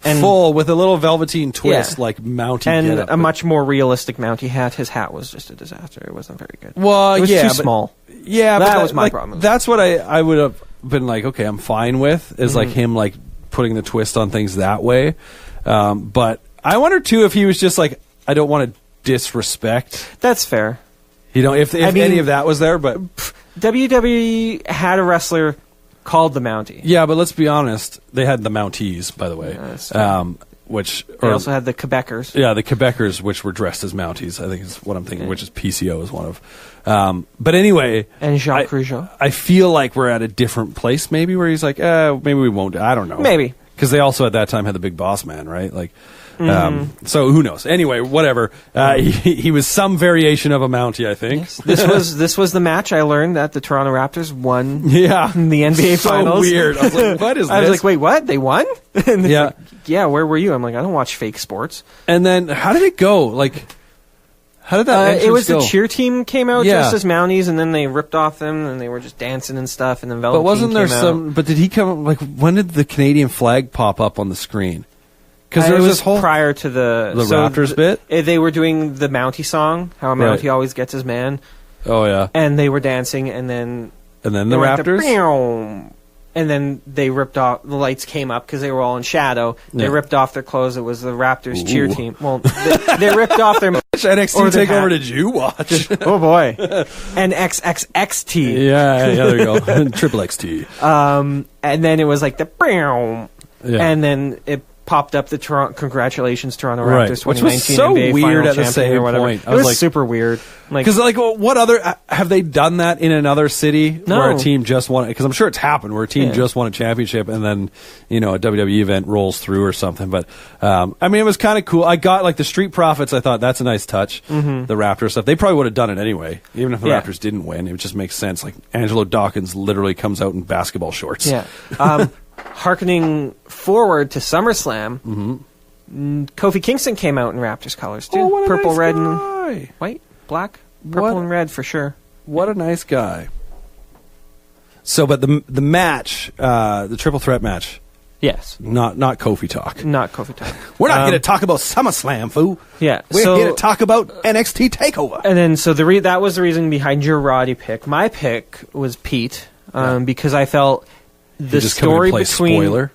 [SPEAKER 1] full with a little velveteen twist, like Mountie
[SPEAKER 2] and
[SPEAKER 1] getup.
[SPEAKER 2] a much more realistic Mountie hat. His hat was just a disaster. It wasn't very good.
[SPEAKER 1] Well,
[SPEAKER 2] it was too small.
[SPEAKER 1] Yeah,
[SPEAKER 2] that was my problem.
[SPEAKER 1] That's what I would have been like, okay, I'm fine with, is like him like putting the twist on things that way. But I wonder too if he was just like, I don't want to disrespect.
[SPEAKER 2] That's fair.
[SPEAKER 1] If any of that was there, but
[SPEAKER 2] WWE had a wrestler called the Mountie.
[SPEAKER 1] Yeah, but let's be honest, they had the Mounties, by the way.
[SPEAKER 2] They also had the Quebecers.
[SPEAKER 1] Yeah, the Quebecers, which were dressed as Mounties, I think is what I'm thinking, which is PCO is one of. But anyway,
[SPEAKER 2] and Jacques Rougeau.
[SPEAKER 1] I feel like we're at a different place, maybe, where he's like, maybe we won't. I don't know.
[SPEAKER 2] Maybe.
[SPEAKER 1] Because they also at that time had the Big Boss Man, right? Like, so who knows? Anyway, whatever. He was some variation of a Mountie, I think.
[SPEAKER 2] Yes. This was the match I learned that the Toronto Raptors won.
[SPEAKER 1] Yeah,
[SPEAKER 2] the NBA Finals.
[SPEAKER 1] Weird. I was like, what is this?
[SPEAKER 2] I was like, wait, what? They won? And
[SPEAKER 1] yeah,
[SPEAKER 2] like, yeah. Where were you? I'm like, I don't watch fake sports.
[SPEAKER 1] And then how did it go? Like, how did that?
[SPEAKER 2] It was
[SPEAKER 1] go?
[SPEAKER 2] the cheer team came out dressed as Mounties, and then they ripped off them, and they were just dancing and stuff. And then Velveteen.
[SPEAKER 1] But wasn't there some? But did he come? Like, when did the Canadian flag pop up on the screen?
[SPEAKER 2] Because there was this whole prior to the
[SPEAKER 1] Raptors bit.
[SPEAKER 2] They were doing the Mountie song, how a Mountie always gets his man.
[SPEAKER 1] Oh yeah.
[SPEAKER 2] And they were dancing, and then
[SPEAKER 1] the Raptors.
[SPEAKER 2] and then they ripped off, the lights came up because they were all in shadow. They ripped off their clothes. It was the Raptors cheer team. Well, they ripped off their...
[SPEAKER 1] Which NXT Takeover did you watch?
[SPEAKER 2] Oh, boy. NXXXT.
[SPEAKER 1] Yeah, there you go. Triple XT.
[SPEAKER 2] And then it was like the... And then it popped up the congratulations Toronto Raptors 2019
[SPEAKER 1] which was so
[SPEAKER 2] NBA
[SPEAKER 1] weird
[SPEAKER 2] Final
[SPEAKER 1] at the same
[SPEAKER 2] or whatever.
[SPEAKER 1] point.
[SPEAKER 2] It was super weird.
[SPEAKER 1] Because what other have they done that in another city where a team just won? Because I'm sure it's happened where a team just won a championship and then a WWE event rolls through or something. But I mean, it was kind of cool. I got like the Street Profits. I thought that's a nice touch. The Raptors stuff. They probably would have done it anyway, even if the Raptors didn't win. It just makes sense. Like Angelo Dawkins literally comes out in basketball shorts.
[SPEAKER 2] Yeah. Harkening forward to SummerSlam, Kofi Kingston came out in Raptors colors too.
[SPEAKER 1] Oh,
[SPEAKER 2] Purple,
[SPEAKER 1] nice
[SPEAKER 2] red,
[SPEAKER 1] guy.
[SPEAKER 2] and white, black, purple, and red for sure.
[SPEAKER 1] What a nice guy. So, but the match, the triple threat match.
[SPEAKER 2] Yes.
[SPEAKER 1] Not Kofi talk.
[SPEAKER 2] Not Kofi talk.
[SPEAKER 1] We're not going to talk about SummerSlam, fool.
[SPEAKER 2] Yeah.
[SPEAKER 1] We're here to talk about NXT Takeover.
[SPEAKER 2] And then, so that was the reason behind your Roddy pick. My pick was Pete, because I felt the story between...
[SPEAKER 1] Spoiler.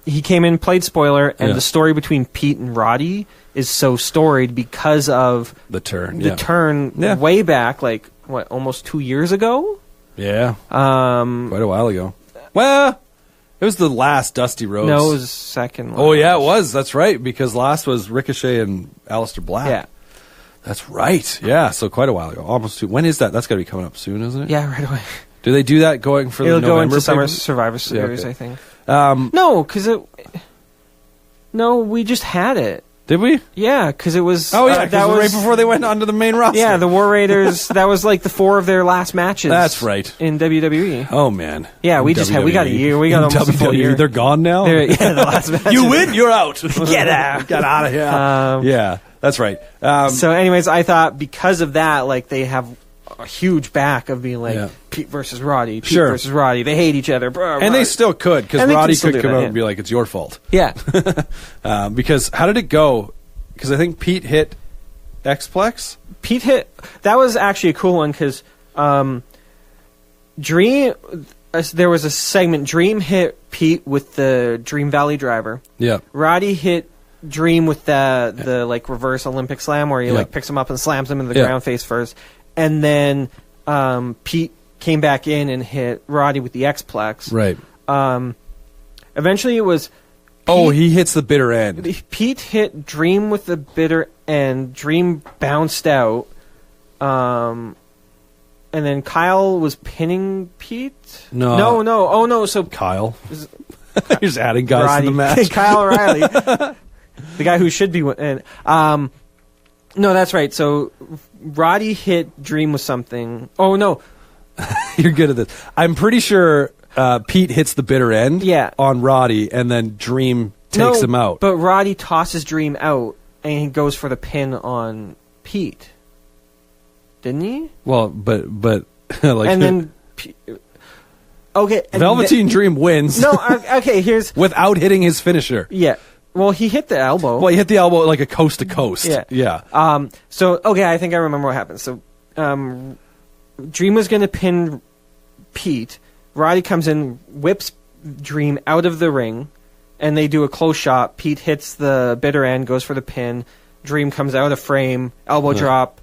[SPEAKER 2] He came in, played spoiler, and the story between Pete and Roddy is so storied because of...
[SPEAKER 1] The turn.
[SPEAKER 2] Way back, like, almost 2 years ago?
[SPEAKER 1] Yeah. Quite a while ago. Well... It was the last Dusty Rhodes.
[SPEAKER 2] No, it was second last.
[SPEAKER 1] Oh, yeah, it was. That's right, because last was Ricochet and Aleister Black.
[SPEAKER 2] Yeah.
[SPEAKER 1] That's right. Yeah, so quite a while ago. Almost 2. When is that? That's got to be coming up soon, isn't it?
[SPEAKER 2] Yeah, right away.
[SPEAKER 1] Do they do that going for the November?
[SPEAKER 2] It'll go into Summer Survivor Series, I think. No, because we just had it.
[SPEAKER 1] Did we?
[SPEAKER 2] Yeah, because it was...
[SPEAKER 1] Oh, yeah, that was right before they went onto the main roster.
[SPEAKER 2] Yeah, the War Raiders, that was like the 4 of their last matches.
[SPEAKER 1] That's right.
[SPEAKER 2] In WWE.
[SPEAKER 1] Oh, man.
[SPEAKER 2] Yeah, we got a year. We got almost a full year.
[SPEAKER 1] They're gone now?
[SPEAKER 2] The last matches.
[SPEAKER 1] You win, you're out.
[SPEAKER 2] Get out.
[SPEAKER 1] Get out of here. Yeah, that's right.
[SPEAKER 2] So anyways, I thought because of that, like, they have a huge back of being like Pete versus Roddy, Pete versus Roddy. They hate each other.
[SPEAKER 1] And they still could, because Roddy could come out and be like, it's your fault.
[SPEAKER 2] Yeah.
[SPEAKER 1] Because how did it go? Because I think Pete hit Xplex.
[SPEAKER 2] Pete hit... That was actually a cool one, because Dream... there was a segment, Dream hit Pete with the Dream Valley Driver.
[SPEAKER 1] Yeah.
[SPEAKER 2] Roddy hit Dream with the like reverse Olympic slam, where he like picks him up and slams him in the ground face first. And then Pete came back in and hit Roddy with the Xplex.
[SPEAKER 1] Right.
[SPEAKER 2] Eventually it was...
[SPEAKER 1] he hits the bitter end.
[SPEAKER 2] Pete hit Dream with the bitter end. Dream bounced out. And then Kyle was pinning Pete?
[SPEAKER 1] No.
[SPEAKER 2] Oh, no. So
[SPEAKER 1] Kyle. You're just adding guys to the match.
[SPEAKER 2] Kyle O'Reilly. The guy who should be... no, that's right. So Roddy hit Dream with something. Oh, no.
[SPEAKER 1] You're good at this. I'm pretty sure... Pete hits the bitter end on Roddy, and then Dream takes him out.
[SPEAKER 2] But Roddy tosses Dream out, and he goes for the pin on Pete. Didn't he?
[SPEAKER 1] Well, but like...
[SPEAKER 2] And then... Okay.
[SPEAKER 1] Velveteen Dream wins.
[SPEAKER 2] No, okay, here's...
[SPEAKER 1] Without hitting his finisher.
[SPEAKER 2] Yeah. Well, he hit the elbow.
[SPEAKER 1] Well, he hit the elbow like a coast-to-coast.
[SPEAKER 2] Yeah. So, okay, I think I remember what happened. So, Dream was going to pin Pete... Roddy comes in, whips Dream out of the ring, and they do a close shot. Pete hits the bitter end, goes for the pin. Dream comes out of frame, elbow drop.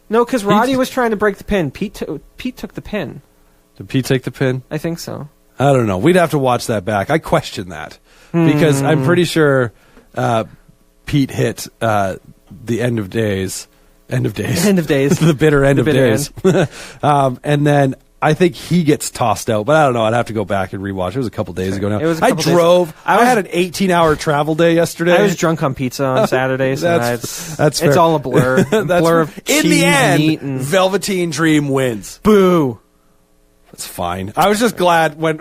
[SPEAKER 2] No, because Roddy was trying to break the pin. Pete took the pin.
[SPEAKER 1] Did Pete take the pin?
[SPEAKER 2] I think so.
[SPEAKER 1] I don't know. We'd have to watch that back. I question that. Because I'm pretty sure Pete hit the end of days. End of days. The bitter end of days. And then... I think he gets tossed out, but I don't know. I'd have to go back and rewatch. It was a couple days ago now. I drove. I had an 18-hour travel day yesterday.
[SPEAKER 2] I was drunk on pizza on Saturday, so
[SPEAKER 1] that's fair.
[SPEAKER 2] It's all a blur. Blur of cheese,
[SPEAKER 1] in the end,
[SPEAKER 2] meat, and...
[SPEAKER 1] Velveteen Dream wins.
[SPEAKER 2] Boo.
[SPEAKER 1] That's fine. I was just glad when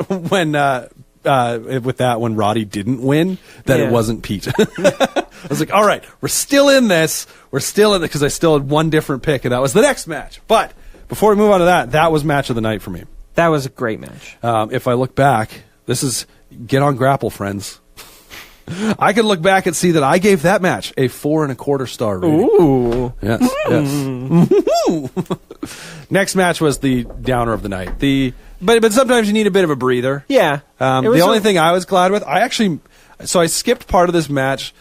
[SPEAKER 1] Roddy didn't win that it wasn't Pete. I was like, all right, we're still in this. We're still in it because I still had one different pick, and that was the next match. But before we move on to that was match of the night for me.
[SPEAKER 2] That was a great match.
[SPEAKER 1] If I look back, this is get on Grapple, friends. I can look back and see that I gave that match a 4.25 star rating.
[SPEAKER 2] Ooh.
[SPEAKER 1] Yes. Next match was the downer of the night. But sometimes you need a bit of a breather.
[SPEAKER 2] Yeah.
[SPEAKER 1] The only thing I was glad with, I skipped part of this match.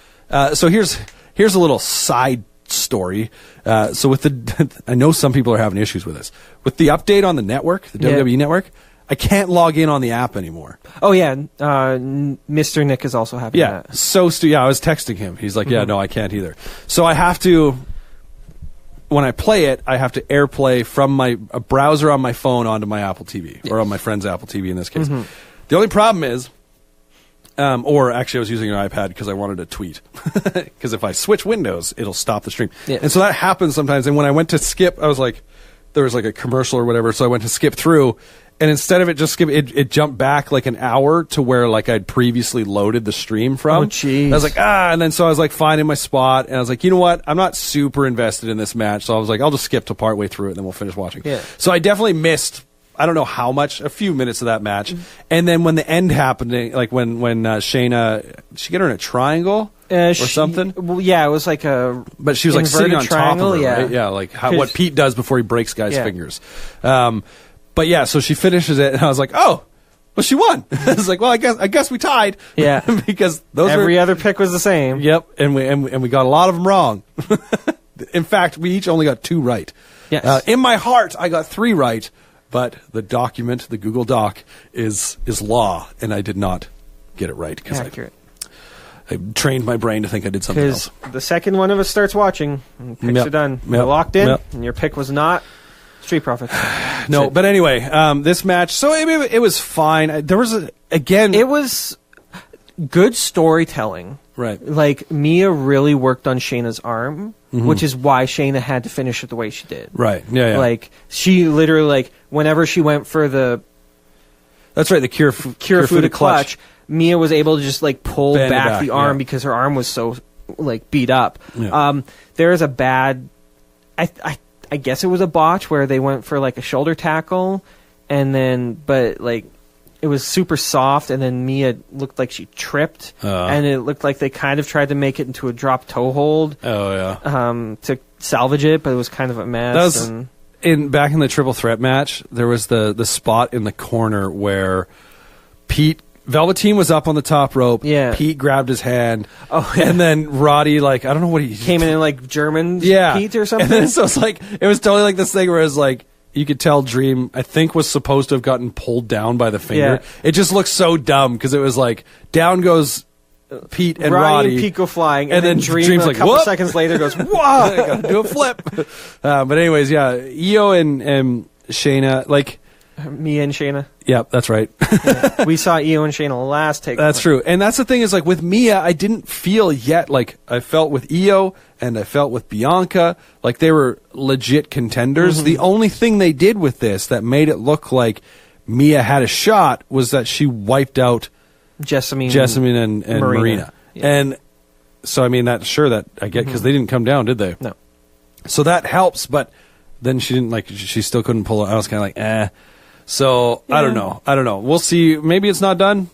[SPEAKER 1] So here's a little side story. So with I know some people are having issues with this. With the update on the network, the WWE network, I can't log in on the app anymore.
[SPEAKER 2] Oh yeah, Mr. Nick is also having that.
[SPEAKER 1] I was texting him. He's like, no, I can't either. So I have to, when I play it, I have to AirPlay from a browser on my phone onto my Apple TV, or on my friend's Apple TV in this case. The only problem is, or actually I was using an iPad because I wanted to tweet. Because if I switch windows, it'll stop the stream. Yeah. And so that happens sometimes. And when I went to skip, I was like, there was like a commercial or whatever, so I went to skip through. And instead of it just it jumped back like an hour to where like I'd previously loaded the stream from.
[SPEAKER 2] Oh, jeez.
[SPEAKER 1] I was like, and then so I was like finding my spot, and I was like, you know what? I'm not super invested in this match, so I was like, I'll just skip to partway through it, and then we'll finish watching.
[SPEAKER 2] Yeah.
[SPEAKER 1] So I definitely missed, I don't know how much, a few minutes of that match. And then when the end happened, like when Shayna, did she get her in a triangle or something?
[SPEAKER 2] Well, yeah, it was like a.
[SPEAKER 1] But she was like sitting on
[SPEAKER 2] triangle,
[SPEAKER 1] top of her,
[SPEAKER 2] yeah.
[SPEAKER 1] right? Yeah, like what Pete does before he breaks guys' fingers. But yeah, so she finishes it, and I was like, oh, well, she won. I was like, well, I guess we tied.
[SPEAKER 2] Yeah,
[SPEAKER 1] because
[SPEAKER 2] every other pick was the same.
[SPEAKER 1] Yep, and we got a lot of them wrong. In fact, we each only got 2 right.
[SPEAKER 2] Yes.
[SPEAKER 1] In my heart, I got 3 right, but the document, the Google Doc, is law, and I did not get it right because I trained my brain to think I did something else.
[SPEAKER 2] The second one of us starts watching, and picks are done. You're locked in, and your pick was not Street Profits.
[SPEAKER 1] No, but anyway, this match, so it was fine. There was, it
[SPEAKER 2] was good storytelling.
[SPEAKER 1] Right.
[SPEAKER 2] Like, Mia really worked on Shayna's arm, which is why Shayna had to finish it the way she did.
[SPEAKER 1] Right, yeah.
[SPEAKER 2] Like, she literally, like, whenever she went for the...
[SPEAKER 1] That's right, the Kirifuda clutch.
[SPEAKER 2] Mia was able to just, like, pull back the arm because her arm was so, like, beat up. Yeah. There is a bad... I guess it was a botch where they went for like a shoulder tackle, but like it was super soft, and then Mia looked like she tripped, and it looked like they kind of tried to make it into a drop toe hold. Oh yeah. To salvage it, but it was kind of a mess.
[SPEAKER 1] That was back in the triple threat match. There was the spot in the corner where Velveteen was up on the top rope.
[SPEAKER 2] Yeah.
[SPEAKER 1] Pete grabbed his hand. Oh, yeah. And then Roddy, like, I don't know what he...
[SPEAKER 2] Came in like German Pete or something?
[SPEAKER 1] And then so it's like, it was totally like this thing where it was like, you could tell Dream, I think, was supposed to have gotten pulled down by the finger. Yeah. It just looks so dumb because it was like, down goes Pete and Roddy.
[SPEAKER 2] And Pete go flying. And then Dream's like, a couple seconds later goes, whoa!
[SPEAKER 1] I gotta do a flip. But anyways, yeah, Io and Shayna, like...
[SPEAKER 2] Mia and Shayna.
[SPEAKER 1] Yeah, that's right.
[SPEAKER 2] Yeah. We saw Io and Shayna last take.
[SPEAKER 1] That's true. And that's the thing is, like, with Mia, I didn't feel yet like I felt with Io and I felt with Bianca, like they were legit contenders. The only thing they did with this that made it look like Mia had a shot was that she wiped out Jessamine and Marina. Yeah. And so, I mean, that I get, because they didn't come down, did they?
[SPEAKER 2] No.
[SPEAKER 1] So that helps, but then she didn't, like, she still couldn't pull it. I was kind of like, eh. So, yeah. I don't know. We'll see. Maybe it's not done.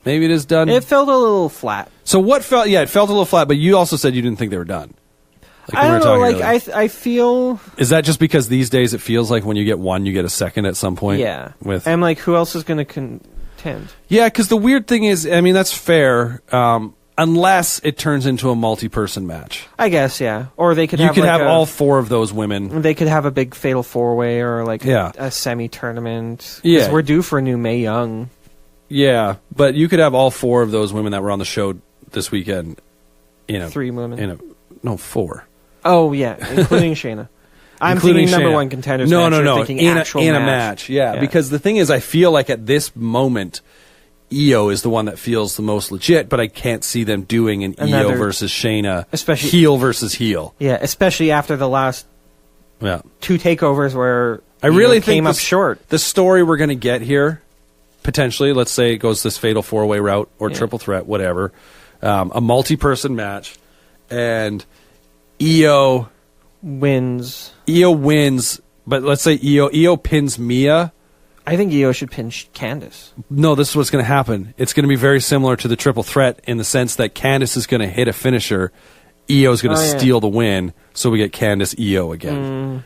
[SPEAKER 1] Maybe it is done.
[SPEAKER 2] It felt a little flat.
[SPEAKER 1] So it felt a little flat, but you also said you didn't think they were done.
[SPEAKER 2] Like I don't know, like, I feel...
[SPEAKER 1] Is that just because these days it feels like when you get one, you get a second at some point?
[SPEAKER 2] Yeah. And, like, who else is going to contend? Yeah,
[SPEAKER 1] because the weird thing is, I mean, that's fair, unless it turns into a multi-person match.
[SPEAKER 2] I guess, yeah. Or they could
[SPEAKER 1] have... You could have all 4 of those women.
[SPEAKER 2] They could have a big fatal 4-way or, like, a semi-tournament.
[SPEAKER 1] Yeah.
[SPEAKER 2] Because we're due for a new Mae Young.
[SPEAKER 1] Yeah, but you could have all 4 of those women that were on the show this weekend.
[SPEAKER 2] 3 women.
[SPEAKER 1] 4.
[SPEAKER 2] Oh, yeah, including Shayna. I'm thinking number 1 contenders.
[SPEAKER 1] No.
[SPEAKER 2] In
[SPEAKER 1] a match. Yeah, because the thing is, I feel like at this moment, Io is the one that feels the most legit, but I can't see them doing an Io versus Shayna,
[SPEAKER 2] especially
[SPEAKER 1] heel versus heel.
[SPEAKER 2] Yeah, especially after the last 2 takeovers where
[SPEAKER 1] I really
[SPEAKER 2] came up short.
[SPEAKER 1] The story we're going to get here, potentially, let's say it goes this fatal 4-way route or triple threat, whatever, a multi-person match, and Io
[SPEAKER 2] wins,
[SPEAKER 1] but let's say Io pins Mia
[SPEAKER 2] I think Io should pin Candice.
[SPEAKER 1] No, this is what's going to happen. It's going to be very similar to the triple threat in the sense that Candice is going to hit a finisher. Io is going to steal the win, so we get Candice Io again.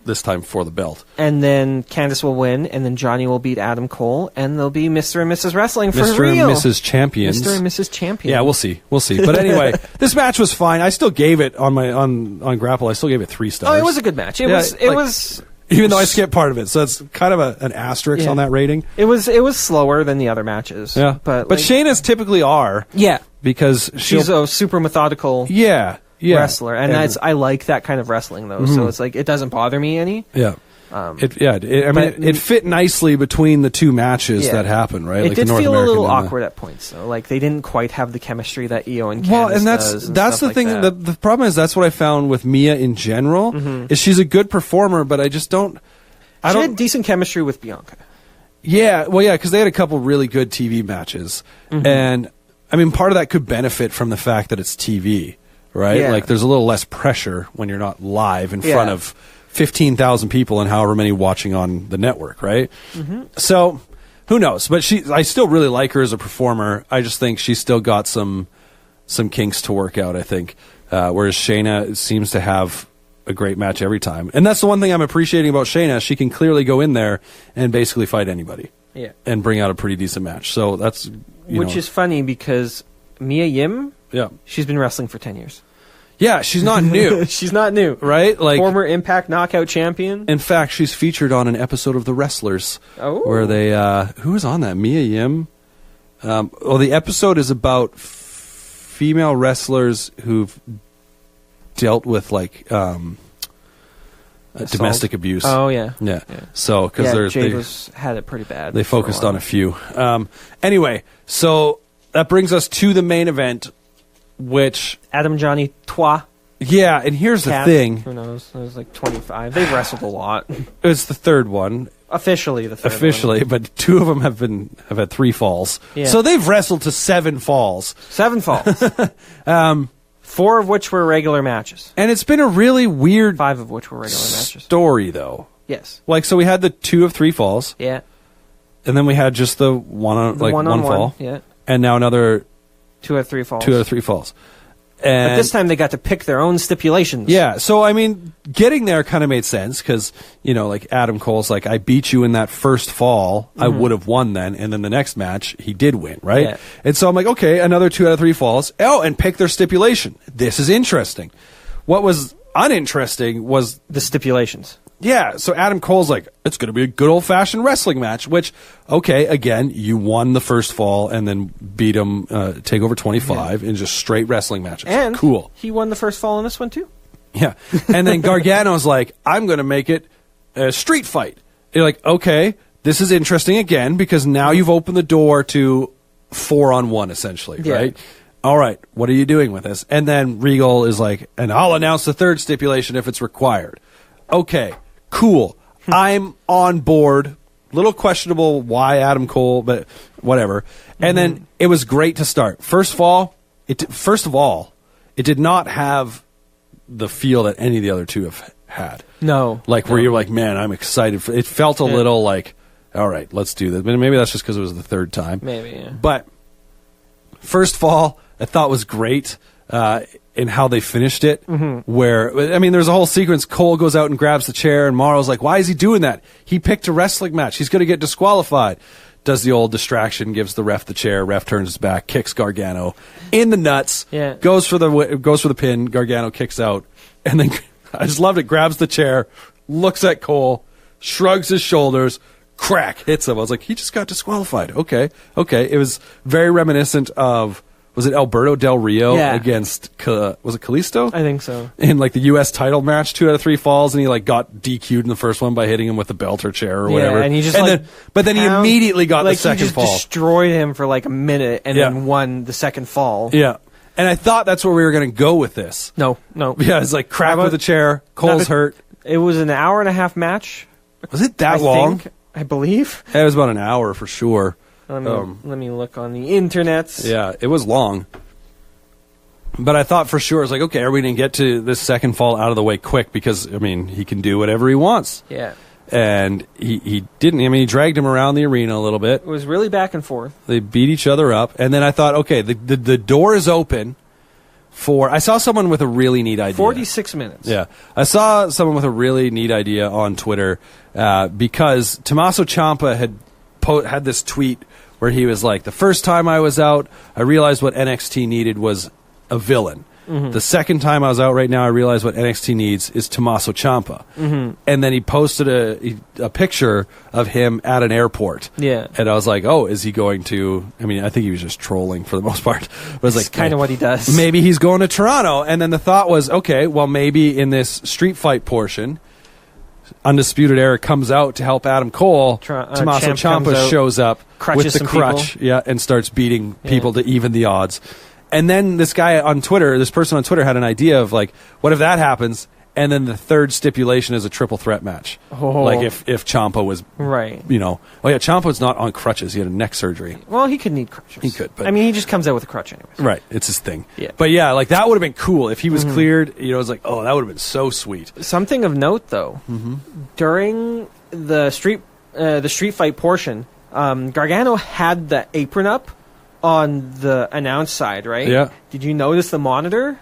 [SPEAKER 1] This time for the belt.
[SPEAKER 2] And then Candice will win, and then Johnny will beat Adam Cole, and they'll be Mr. and Mrs. Wrestling for
[SPEAKER 1] Mr.
[SPEAKER 2] real.
[SPEAKER 1] and Mrs. Champions.
[SPEAKER 2] Mr. and Mrs. Champion.
[SPEAKER 1] Yeah, we'll see. But anyway, this match was fine. I still gave it on Grapple. I still gave it 3 stars.
[SPEAKER 2] Oh, it was a good match. It was
[SPEAKER 1] even though I skipped part of it, so it's kind of an asterisk on that rating.
[SPEAKER 2] It was slower than the other matches.
[SPEAKER 1] Yeah, but Shayna's typically are.
[SPEAKER 2] Yeah,
[SPEAKER 1] because
[SPEAKER 2] she's a super methodical. Wrestler, and I like that kind of wrestling though. So it's like it doesn't bother me any.
[SPEAKER 1] Yeah. It fit nicely between the 2 matches that happened, right?
[SPEAKER 2] It
[SPEAKER 1] like
[SPEAKER 2] did
[SPEAKER 1] the North
[SPEAKER 2] feel
[SPEAKER 1] American
[SPEAKER 2] a little awkward at points, though. Like they didn't quite have the chemistry that Io and Candice
[SPEAKER 1] well, and
[SPEAKER 2] does.
[SPEAKER 1] that's the thing. The problem is that's what I found with Mia in general. Is she's a good performer, but I just don't.
[SPEAKER 2] She had decent chemistry with Bianca.
[SPEAKER 1] Yeah, because they had a couple really good TV matches, and I mean part of that could benefit from the fact that it's TV, right?
[SPEAKER 2] Yeah.
[SPEAKER 1] Like there's a little less pressure when you're not live in front of 15,000 people and however many watching on the network, right? So, who knows? But I still really like her as a performer. I just think she's still got some kinks to work out, I think. Whereas Shayna seems to have a great match every time. And that's the one thing I'm appreciating about Shayna. She can clearly go in there and basically fight anybody.
[SPEAKER 2] Yeah.
[SPEAKER 1] And bring out a pretty decent match. So that's...
[SPEAKER 2] Which is funny because Mia Yim,
[SPEAKER 1] yeah,
[SPEAKER 2] she's been wrestling for 10 years.
[SPEAKER 1] Yeah, she's not new.
[SPEAKER 2] She's not new.
[SPEAKER 1] Right? Like
[SPEAKER 2] former Impact Knockout champion.
[SPEAKER 1] In fact, she's featured on an episode of The Wrestlers.
[SPEAKER 2] Oh.
[SPEAKER 1] Where they... who was on that? Mia Yim? The episode is about female wrestlers who've dealt with, like, domestic abuse.
[SPEAKER 2] Oh, yeah.
[SPEAKER 1] Yeah. So, because
[SPEAKER 2] Jade had it pretty bad.
[SPEAKER 1] They focused on a few. Anyway, so that brings us to the main event, which...
[SPEAKER 2] Adam, Johnny, Trois.
[SPEAKER 1] Yeah, and here's the thing.
[SPEAKER 2] Who knows? It was like 25. They've wrestled a lot.
[SPEAKER 1] It's the third one.
[SPEAKER 2] Officially the third one.
[SPEAKER 1] But 2 of them have had 3 falls. Yeah. So they've wrestled to 7 falls.
[SPEAKER 2] 7 falls. 4 of which were regular matches.
[SPEAKER 1] And it's been a really weird
[SPEAKER 2] 5 of which were regular matches.
[SPEAKER 1] Story, though.
[SPEAKER 2] Yes.
[SPEAKER 1] Like, so we had the 2 of 3 falls.
[SPEAKER 2] Yeah.
[SPEAKER 1] And then we had just the one fall.
[SPEAKER 2] Yeah.
[SPEAKER 1] And now another
[SPEAKER 2] 2 out of 3 falls.
[SPEAKER 1] 2 out of 3 falls. And
[SPEAKER 2] but this time they got to pick their own stipulations.
[SPEAKER 1] Yeah, so I mean, getting there kind of made sense because, like Adam Cole's like, I beat you in that first fall, I would have won then, and then the next match, he did win, right?
[SPEAKER 2] Yeah.
[SPEAKER 1] And so I'm like, okay, another 2 out of 3 falls. Oh, and pick their stipulation. This is interesting. What was uninteresting was...
[SPEAKER 2] the stipulations.
[SPEAKER 1] Yeah, so Adam Cole's like, it's going to be a good old-fashioned wrestling match, which, okay, again, you won the first fall and then beat him, Takeover 25 in just straight wrestling matches.
[SPEAKER 2] And
[SPEAKER 1] cool.
[SPEAKER 2] He won the first fall in this one, too.
[SPEAKER 1] Yeah, and then Gargano's like, I'm going to make it a street fight. You're like, okay, this is interesting again because now you've opened the door to 4-on-1, essentially, right? All right, what are you doing with this? And then Regal is like, and I'll announce the third stipulation if it's required. Okay. Cool. I'm on board. Little questionable why Adam Cole, but whatever. And then it was great to start. First of all, it did not have the feel that any of the other 2 have had.
[SPEAKER 2] No.
[SPEAKER 1] Like where you're like, man, I'm excited. It felt a little like, all right, let's do this. Maybe that's just because it was the 3rd time.
[SPEAKER 2] Maybe, yeah.
[SPEAKER 1] But first fall, I thought was great. In how they finished it, where, I mean, there's a whole sequence. Cole goes out and grabs the chair, and Morrow's like, why is he doing that? He picked a wrestling match. He's going to get disqualified. Does the old distraction, gives the ref the chair, ref turns his back, kicks Gargano in the nuts, goes for the pin, Gargano kicks out, and then, I just loved it, grabs the chair, looks at Cole, shrugs his shoulders, crack, hits him. I was like, he just got disqualified. Okay. It was very reminiscent of... Was it Alberto Del Rio against, was it Kalisto?
[SPEAKER 2] I think so.
[SPEAKER 1] In like the U.S. title match, 2 out of 3 falls, and he like got DQ'd in the first one by hitting him with the belt or chair or whatever.
[SPEAKER 2] And he just
[SPEAKER 1] but then he immediately got the second fall.
[SPEAKER 2] He just destroyed him for like a minute and then won the second fall.
[SPEAKER 1] Yeah. And I thought that's where we were going to go with this.
[SPEAKER 2] No.
[SPEAKER 1] Yeah, it's like crack with the chair, Cole's hurt.
[SPEAKER 2] It was an hour-and-a-half match.
[SPEAKER 1] Was it that long?
[SPEAKER 2] I believe.
[SPEAKER 1] It was about an hour for sure.
[SPEAKER 2] Let me look on the internet.
[SPEAKER 1] Yeah, it was long. But I thought for sure, I was like, okay, are we going to get to this second fall out of the way quick? Because, I mean, he can do whatever he wants.
[SPEAKER 2] Yeah.
[SPEAKER 1] And he didn't. I mean, he dragged him around the arena a little bit.
[SPEAKER 2] It was really back and forth.
[SPEAKER 1] They beat each other up. And then I thought, okay, the door is open for... I saw someone with a really neat idea.
[SPEAKER 2] 46 minutes.
[SPEAKER 1] Yeah. I saw someone with a really neat idea on Twitter because Tommaso Ciampa had this tweet where he was like, the first time I was out, I realized what NXT needed was a villain. Mm-hmm. The second time I was out right now, I realized what NXT needs is Tommaso Ciampa. Mm-hmm. And then he posted a picture of him at an airport.
[SPEAKER 2] Yeah.
[SPEAKER 1] And I was like, oh, is he going to... I mean, I think he was just trolling for the most part. But I was like,
[SPEAKER 2] kind of what he does.
[SPEAKER 1] Maybe he's going to Toronto. And then the thought was, okay, well, maybe in this street fight portion, Undisputed Era comes out to help Adam Cole. Tommaso Ciampa shows up with the crutch, and starts beating people to even the odds. And then this person on Twitter had an idea of like, what if that happens? And then the third stipulation is a triple threat match. Oh. Like if Ciampa was,
[SPEAKER 2] right.
[SPEAKER 1] Ciampa's not on crutches. He had a neck surgery.
[SPEAKER 2] Well, he could need crutches.
[SPEAKER 1] He could, but
[SPEAKER 2] I mean, he just comes out with a crutch anyways.
[SPEAKER 1] Right. It's his thing.
[SPEAKER 2] Yeah.
[SPEAKER 1] But yeah, like that would have been cool if he was cleared. It was like, oh, that would have been so sweet.
[SPEAKER 2] Something of note though, during the street fight portion, Gargano had the apron up on the announce side, right?
[SPEAKER 1] Yeah.
[SPEAKER 2] Did you notice the monitor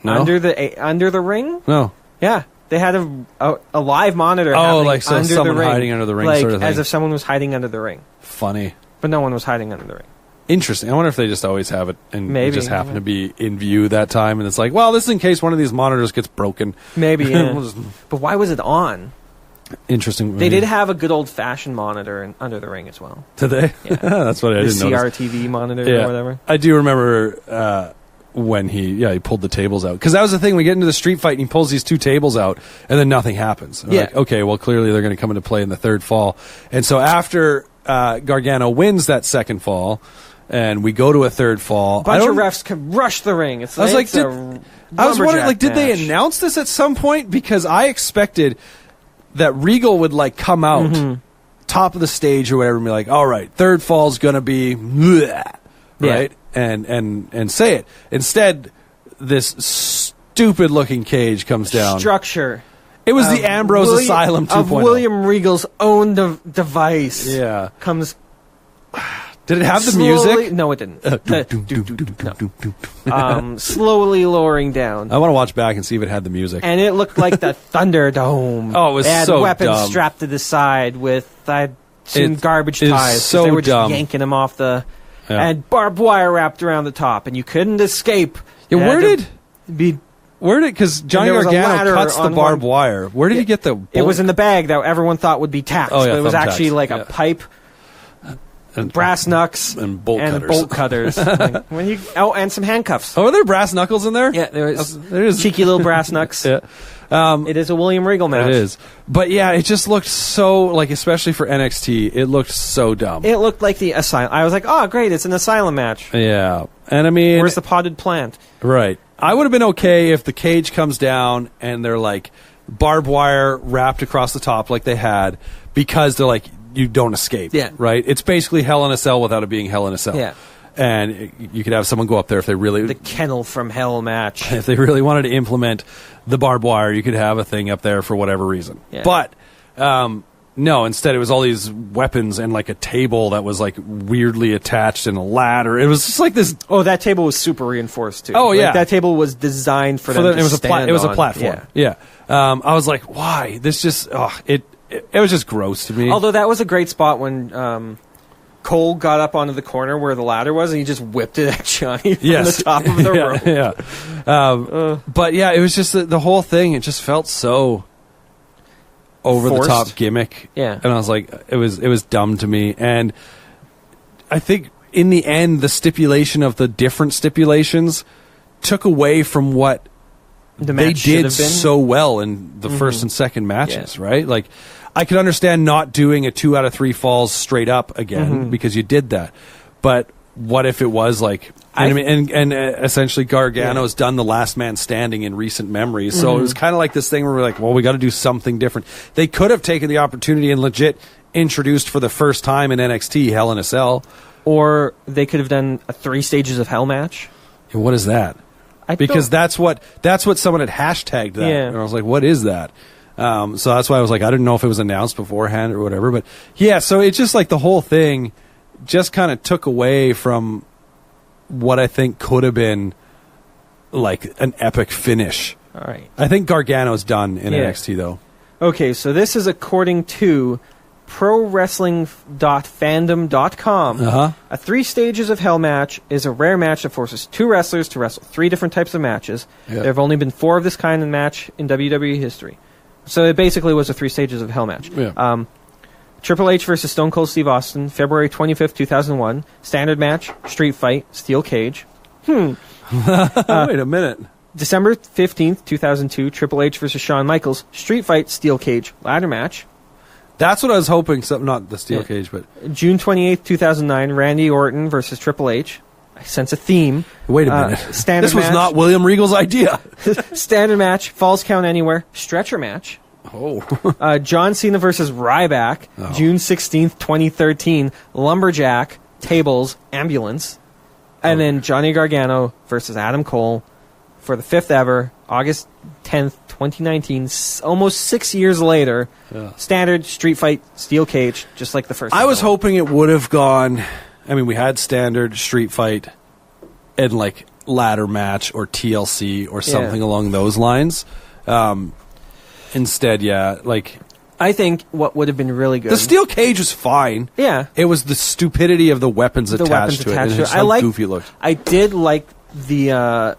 [SPEAKER 2] under the ring?
[SPEAKER 1] No.
[SPEAKER 2] Yeah, they had a live monitor.
[SPEAKER 1] Oh, like so
[SPEAKER 2] under
[SPEAKER 1] someone
[SPEAKER 2] the ring,
[SPEAKER 1] hiding under the ring,
[SPEAKER 2] like,
[SPEAKER 1] sort of thing.
[SPEAKER 2] as if someone was hiding under the ring.
[SPEAKER 1] Funny.
[SPEAKER 2] But no one was hiding under the ring.
[SPEAKER 1] Interesting. I wonder if they just always have it and
[SPEAKER 2] maybe,
[SPEAKER 1] it just happen to be in view that time, and it's like, well, this is in case one of these monitors gets broken.
[SPEAKER 2] Maybe. Yeah. But why was it on?
[SPEAKER 1] Interesting.
[SPEAKER 2] They did have a good old-fashioned monitor under the ring as well.
[SPEAKER 1] Did they?
[SPEAKER 2] Yeah.
[SPEAKER 1] That's what I didn't know.
[SPEAKER 2] The CRTV monitor or whatever.
[SPEAKER 1] I do remember when he pulled the tables out. Because that was the thing. We get into the street fight and he pulls these two tables out and then nothing happens. Like, okay, well, clearly they're going to come into play in the third fall. And so after Gargano wins that second fall and we go to a third fall...
[SPEAKER 2] A bunch of refs can rush the ring.
[SPEAKER 1] I was wondering, did they announce this at some point? Because I expected... that Regal would like come out top of the stage or whatever and be like, all right, third fall's gonna be right, and say it. Instead, this stupid looking cage comes down.
[SPEAKER 2] Structure.
[SPEAKER 1] It was the Ambrose Asylum 2.0
[SPEAKER 2] of William Regal's own device.
[SPEAKER 1] Yeah,
[SPEAKER 2] comes.
[SPEAKER 1] Did it have the music?
[SPEAKER 2] No, it didn't. Slowly lowering down.
[SPEAKER 1] I want to watch back and see if it had the music.
[SPEAKER 2] And it looked like the Thunderdome.
[SPEAKER 1] Oh, it was
[SPEAKER 2] had
[SPEAKER 1] so
[SPEAKER 2] weapons
[SPEAKER 1] dumb.
[SPEAKER 2] strapped to the side with some garbage ties.
[SPEAKER 1] So
[SPEAKER 2] they were just
[SPEAKER 1] dumb.
[SPEAKER 2] yanking them off the... Yeah. And barbed wire wrapped around the top, and you couldn't escape.
[SPEAKER 1] Yeah, where did... Because Johnny Gargano cuts the barbed wire. Where did he get the...
[SPEAKER 2] It was in the bag that everyone thought would be tacks, but it was actually like a pipe... And brass knucks
[SPEAKER 1] and bolt cutters.
[SPEAKER 2] And some handcuffs.
[SPEAKER 1] Oh, are there brass knuckles in there?
[SPEAKER 2] Yeah, there's cheeky little brass knucks.
[SPEAKER 1] Yeah.
[SPEAKER 2] It is a William Regal match.
[SPEAKER 1] It is. But yeah, it just looked so, like, especially for NXT, it looked so dumb.
[SPEAKER 2] It looked like the Asylum. I was like, oh, great, it's an Asylum match.
[SPEAKER 1] Yeah. And I mean...
[SPEAKER 2] Where's the potted plant?
[SPEAKER 1] Right. I would have been okay if the cage comes down and they're, like, barbed wire wrapped across the top like they had, because they're like... you don't escape.
[SPEAKER 2] Yeah.
[SPEAKER 1] Right? It's basically Hell in a Cell without it being Hell in a Cell.
[SPEAKER 2] Yeah.
[SPEAKER 1] And you could have someone go up there if they really...
[SPEAKER 2] The Kennel from Hell match.
[SPEAKER 1] If they really wanted to implement the barbed wire, you could have a thing up there for whatever reason.
[SPEAKER 2] Yeah.
[SPEAKER 1] But, no, instead it was all these weapons and like a table that was like weirdly attached and a ladder. It was just like this...
[SPEAKER 2] Oh, that table was super reinforced too.
[SPEAKER 1] Oh, yeah.
[SPEAKER 2] Like, that table was designed for them to stand
[SPEAKER 1] It was a
[SPEAKER 2] on.
[SPEAKER 1] platform. Yeah. I was like, why? This just... It was just gross to me.
[SPEAKER 2] Although that was a great spot when Cole got up onto the corner where the ladder was, and he just whipped it at Johnny from the top of the rope.
[SPEAKER 1] But yeah, it was just the whole thing. It just felt so over the top gimmick.
[SPEAKER 2] Yeah,
[SPEAKER 1] and I was like, it was dumb to me. And I think in the end, the stipulation of the different stipulations took away from what they did so well in the first and second matches, right? Like, I could understand not doing a 2 out of 3 falls straight up again because you did that. But what if it was like, and essentially Gargano's done the last man standing in recent memory. So it was kind of like this thing where we're like, well, we got to do something different. They could have taken the opportunity and legit introduced for the first time in NXT Hell in a Cell.
[SPEAKER 2] Or they could have done a 3 stages of Hell match.
[SPEAKER 1] And what is that? Because that's what someone had hashtagged that. Yeah. And I was like, what is that? So that's why I was like, I didn't know if it was announced beforehand or whatever. But yeah, so it's just like the whole thing just kind of took away from what I think could have been like an epic finish.
[SPEAKER 2] All right.
[SPEAKER 1] I think Gargano's done in NXT, though.
[SPEAKER 2] Okay, so this is according to ProWrestling.fandom.com. A 3 stages of hell match is a rare match that forces 2 wrestlers to wrestle 3 different types of matches. There have only been 4 of this kind in match in WWE history. So it basically was a 3 stages of hell match. Triple H versus Stone Cold Steve Austin, February 25th, 2001. Standard match, street fight, steel cage.
[SPEAKER 1] Wait a minute.
[SPEAKER 2] December 15th, 2002. Triple H versus Shawn Michaels, street fight, steel cage, ladder match.
[SPEAKER 1] That's what I was hoping. Not the steel cage, but
[SPEAKER 2] June 28th, 2009. Randy Orton versus Triple H. I sense a theme.
[SPEAKER 1] Wait a minute.
[SPEAKER 2] Standard
[SPEAKER 1] this was
[SPEAKER 2] match.
[SPEAKER 1] not William Regal's idea.
[SPEAKER 2] Standard match, falls count anywhere, stretcher match. John Cena versus Ryback, June 16th, 2013. Lumberjack, tables, ambulance. And then Johnny Gargano versus Adam Cole for the 5th ever, August 10th, 2019, almost 6 years later. Standard street fight, steel cage, just like the first.
[SPEAKER 1] I was hoping it would have gone. I mean, we had standard street fight and like ladder match or TLC or something along those lines. Instead, like
[SPEAKER 2] I think what would have been really good.
[SPEAKER 1] The steel cage was fine.
[SPEAKER 2] Yeah,
[SPEAKER 1] it was the stupidity of the weapons attached to it. And
[SPEAKER 2] I like
[SPEAKER 1] goofy it looked.
[SPEAKER 2] I did like the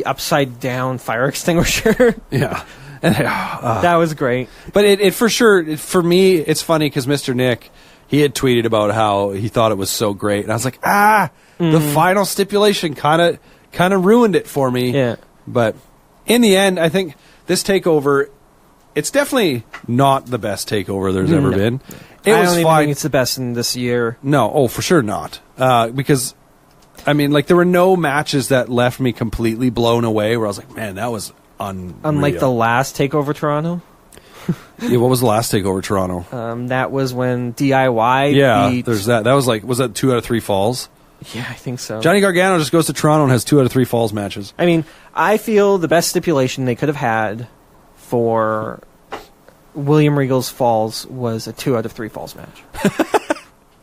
[SPEAKER 2] upside down fire extinguisher.
[SPEAKER 1] Yeah.
[SPEAKER 2] That was great.
[SPEAKER 1] But it for sure, for me, it's funny because Mr. Nick, he had tweeted about how he thought it was so great. And I was like, the final stipulation kind of ruined it for me.
[SPEAKER 2] Yeah.
[SPEAKER 1] But in the end, I think this takeover, it's definitely not the best takeover there's ever been. It
[SPEAKER 2] I
[SPEAKER 1] was
[SPEAKER 2] don't even
[SPEAKER 1] fine.
[SPEAKER 2] think it's the best in this year.
[SPEAKER 1] No, for sure not. Because, I mean, like, there were no matches that left me completely blown away where I was like, man, that was unreal.
[SPEAKER 2] Unlike the last TakeOver Toronto.
[SPEAKER 1] Yeah, what was the last TakeOver Toronto?
[SPEAKER 2] That was when DIY beat...
[SPEAKER 1] there's that. That was like, was that 2 out of 3 falls?
[SPEAKER 2] Yeah, I think so.
[SPEAKER 1] Johnny Gargano just goes to Toronto and has 2 out of 3 falls matches.
[SPEAKER 2] I mean, I feel the best stipulation they could have had for William Regal's falls was a 2 out of 3 falls match.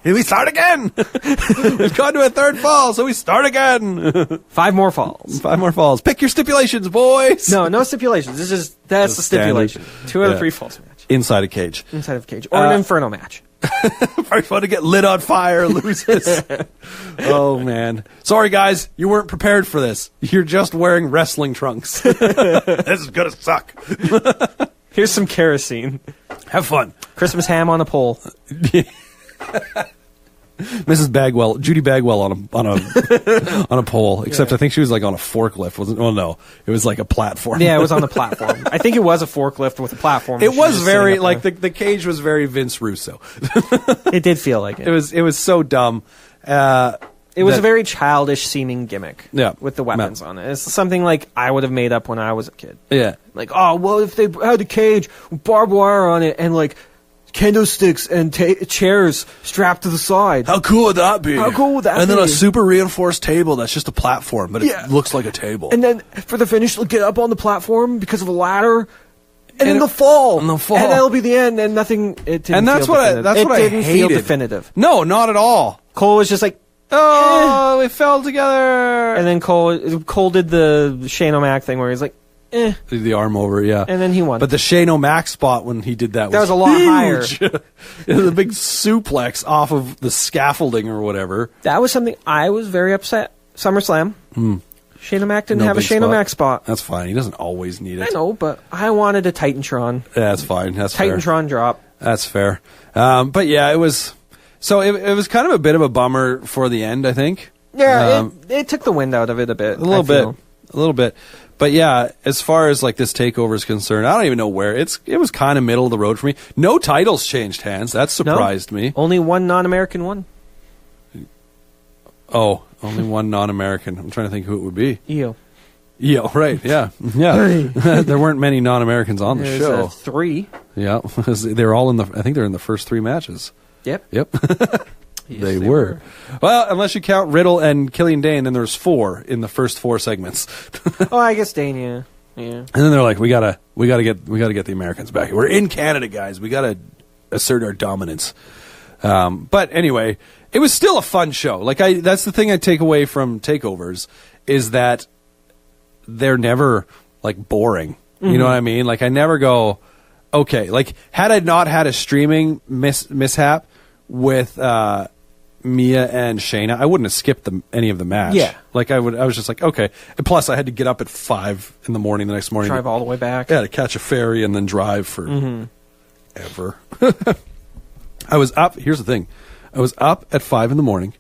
[SPEAKER 1] Here we start again. We've gone to a 3rd fall, so we start again.
[SPEAKER 2] 5 more falls.
[SPEAKER 1] 5 more falls. Pick your stipulations, boys.
[SPEAKER 2] No stipulations. That's the stipulation. 2 out of 3 falls match.
[SPEAKER 1] Inside a cage.
[SPEAKER 2] Inside of a cage. Or an Inferno match.
[SPEAKER 1] First one to get lit on fire loses. Oh, man. Sorry, guys. You weren't prepared for this. You're just wearing wrestling trunks. This is going to suck.
[SPEAKER 2] Here's some kerosene.
[SPEAKER 1] Have fun.
[SPEAKER 2] Christmas ham on a pole.
[SPEAKER 1] Mrs. Bagwell, Judy Bagwell on a pole. Except I think she was like on a forklift, wasn't? Well, no, it was like a platform.
[SPEAKER 2] Yeah, it was on the platform. I think it was a forklift with a platform.
[SPEAKER 1] It was very like the cage was very Vince Russo.
[SPEAKER 2] It did feel like it.
[SPEAKER 1] It was so dumb.
[SPEAKER 2] It was a very childish seeming gimmick.
[SPEAKER 1] Yeah,
[SPEAKER 2] with the weapons on it. It's something like I would have made up when I was a kid.
[SPEAKER 1] Yeah,
[SPEAKER 2] like well, if they had a cage with barbed wire on it and like kendo sticks and chairs strapped to the side.
[SPEAKER 1] How cool would that be?
[SPEAKER 2] How cool would that be?
[SPEAKER 1] And then a super reinforced table that's just a platform, but it looks like a table.
[SPEAKER 2] And then for the finish, they'll get up on the platform because of a ladder, and then they'll fall. And that'll be the end, and nothing. It didn't
[SPEAKER 1] that's
[SPEAKER 2] feel
[SPEAKER 1] what
[SPEAKER 2] definitive.
[SPEAKER 1] I
[SPEAKER 2] didn't
[SPEAKER 1] hated.
[SPEAKER 2] feel definitive.
[SPEAKER 1] No, not at all.
[SPEAKER 2] Cole was just like,
[SPEAKER 1] oh, we fell together.
[SPEAKER 2] And then Cole did the Shane O'Mac thing where he's like,
[SPEAKER 1] the arm over, yeah.
[SPEAKER 2] And then he won.
[SPEAKER 1] But the Shane O'Mac spot when he did that
[SPEAKER 2] was a lot higher.
[SPEAKER 1] It was a big suplex off of the scaffolding or whatever.
[SPEAKER 2] That was something I was very upset. SummerSlam. Shane O'Mac didn't have a Shane O'Mac spot.
[SPEAKER 1] That's fine. He doesn't always need it.
[SPEAKER 2] I know, but I wanted a Titantron.
[SPEAKER 1] Yeah, that's fine. That's fair.
[SPEAKER 2] Titantron drop.
[SPEAKER 1] That's fair. But yeah, it was... So it was kind of a bit of a bummer for the end, I think.
[SPEAKER 2] Yeah, it took the wind out of it a bit.
[SPEAKER 1] A little bit. But yeah, as far as like this takeover is concerned, I don't even know where. It was kind of middle of the road for me. No titles changed hands. That surprised me.
[SPEAKER 2] Only one non-American one.
[SPEAKER 1] Oh, only one non-American. I'm trying to think who it would be.
[SPEAKER 2] Io,
[SPEAKER 1] right, yeah. There weren't many non-Americans on the show.
[SPEAKER 2] 3.
[SPEAKER 1] Yeah, they're all I think they're in the first 3 matches.
[SPEAKER 2] Yep.
[SPEAKER 1] Yes, they were. Well, unless you count Riddle and Killian Dane, then there's 4 in the first 4 segments.
[SPEAKER 2] Oh, I guess Dane, yeah. Yeah.
[SPEAKER 1] And then they're like, we gotta get the Americans back. We're in Canada, guys. We gotta assert our dominance. But anyway, it was still a fun show. Like that's the thing I take away from takeovers is that they're never like boring. Mm-hmm. You know what I mean? Like I never go, okay. Like had I not had a streaming mishap with Mia and Shayna, I wouldn't have skipped any of the match.
[SPEAKER 2] Yeah.
[SPEAKER 1] Like I was just like, okay. And plus I had to get up at 5 a.m. the next morning.
[SPEAKER 2] Drive all the way back.
[SPEAKER 1] Yeah, to catch a ferry and then drive for ever. I was up. Here's the thing. I was up at 5 a.m.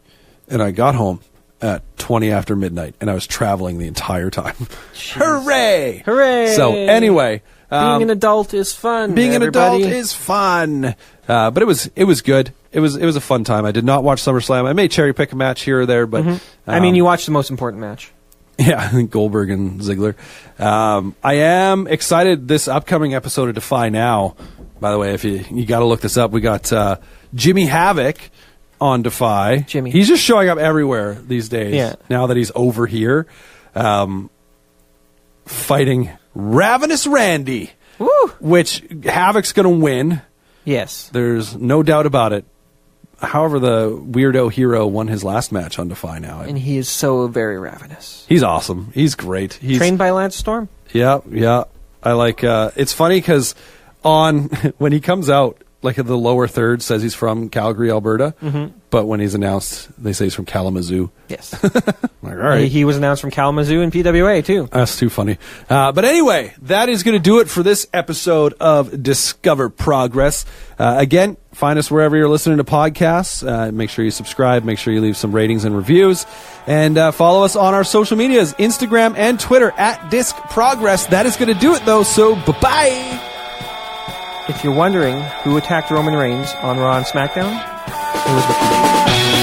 [SPEAKER 1] and I got home at 20 after midnight, and I was traveling the entire time. Hooray!
[SPEAKER 2] Hooray!
[SPEAKER 1] So anyway,
[SPEAKER 2] being an adult is fun.
[SPEAKER 1] Being an adult is fun. But it was good. It was a fun time. I did not watch SummerSlam. I may cherry pick a match here or there, but
[SPEAKER 2] I mean, you watched the most important match.
[SPEAKER 1] Yeah, I think Goldberg and Ziggler. I am excited this upcoming episode of Defy Now. By the way, if you got to look this up, we got Jimmy Havoc on Defy.
[SPEAKER 2] Jimmy.
[SPEAKER 1] He's just showing up everywhere these days.
[SPEAKER 2] Yeah.
[SPEAKER 1] Now that he's over here, fighting Ravenous Randy.
[SPEAKER 2] Woo!
[SPEAKER 1] Which Havoc's going to win.
[SPEAKER 2] Yes.
[SPEAKER 1] There's no doubt about it. However, the weirdo hero won his last match on Defy Now.
[SPEAKER 2] And he is so very ravenous.
[SPEAKER 1] He's awesome. He's great. He's
[SPEAKER 2] trained by Lance Storm.
[SPEAKER 1] Yeah. I like, it's funny because when he comes out, like the lower third says he's from Calgary, Alberta, but when he's announced, they say he's from Kalamazoo.
[SPEAKER 2] Yes.
[SPEAKER 1] Like, all right.
[SPEAKER 2] He was announced from Kalamazoo and PWA, too.
[SPEAKER 1] That's too funny. But anyway, that is going to do it for this episode of Discover Progress. Again, find us wherever you're listening to podcasts. Make sure you subscribe. Make sure you leave some ratings and reviews. And follow us on our social medias, Instagram and Twitter, @Disc Progress. That is going to do it, though, so bye-bye.
[SPEAKER 2] If you're wondering who attacked Roman Reigns on Raw and SmackDown, it was Ricky.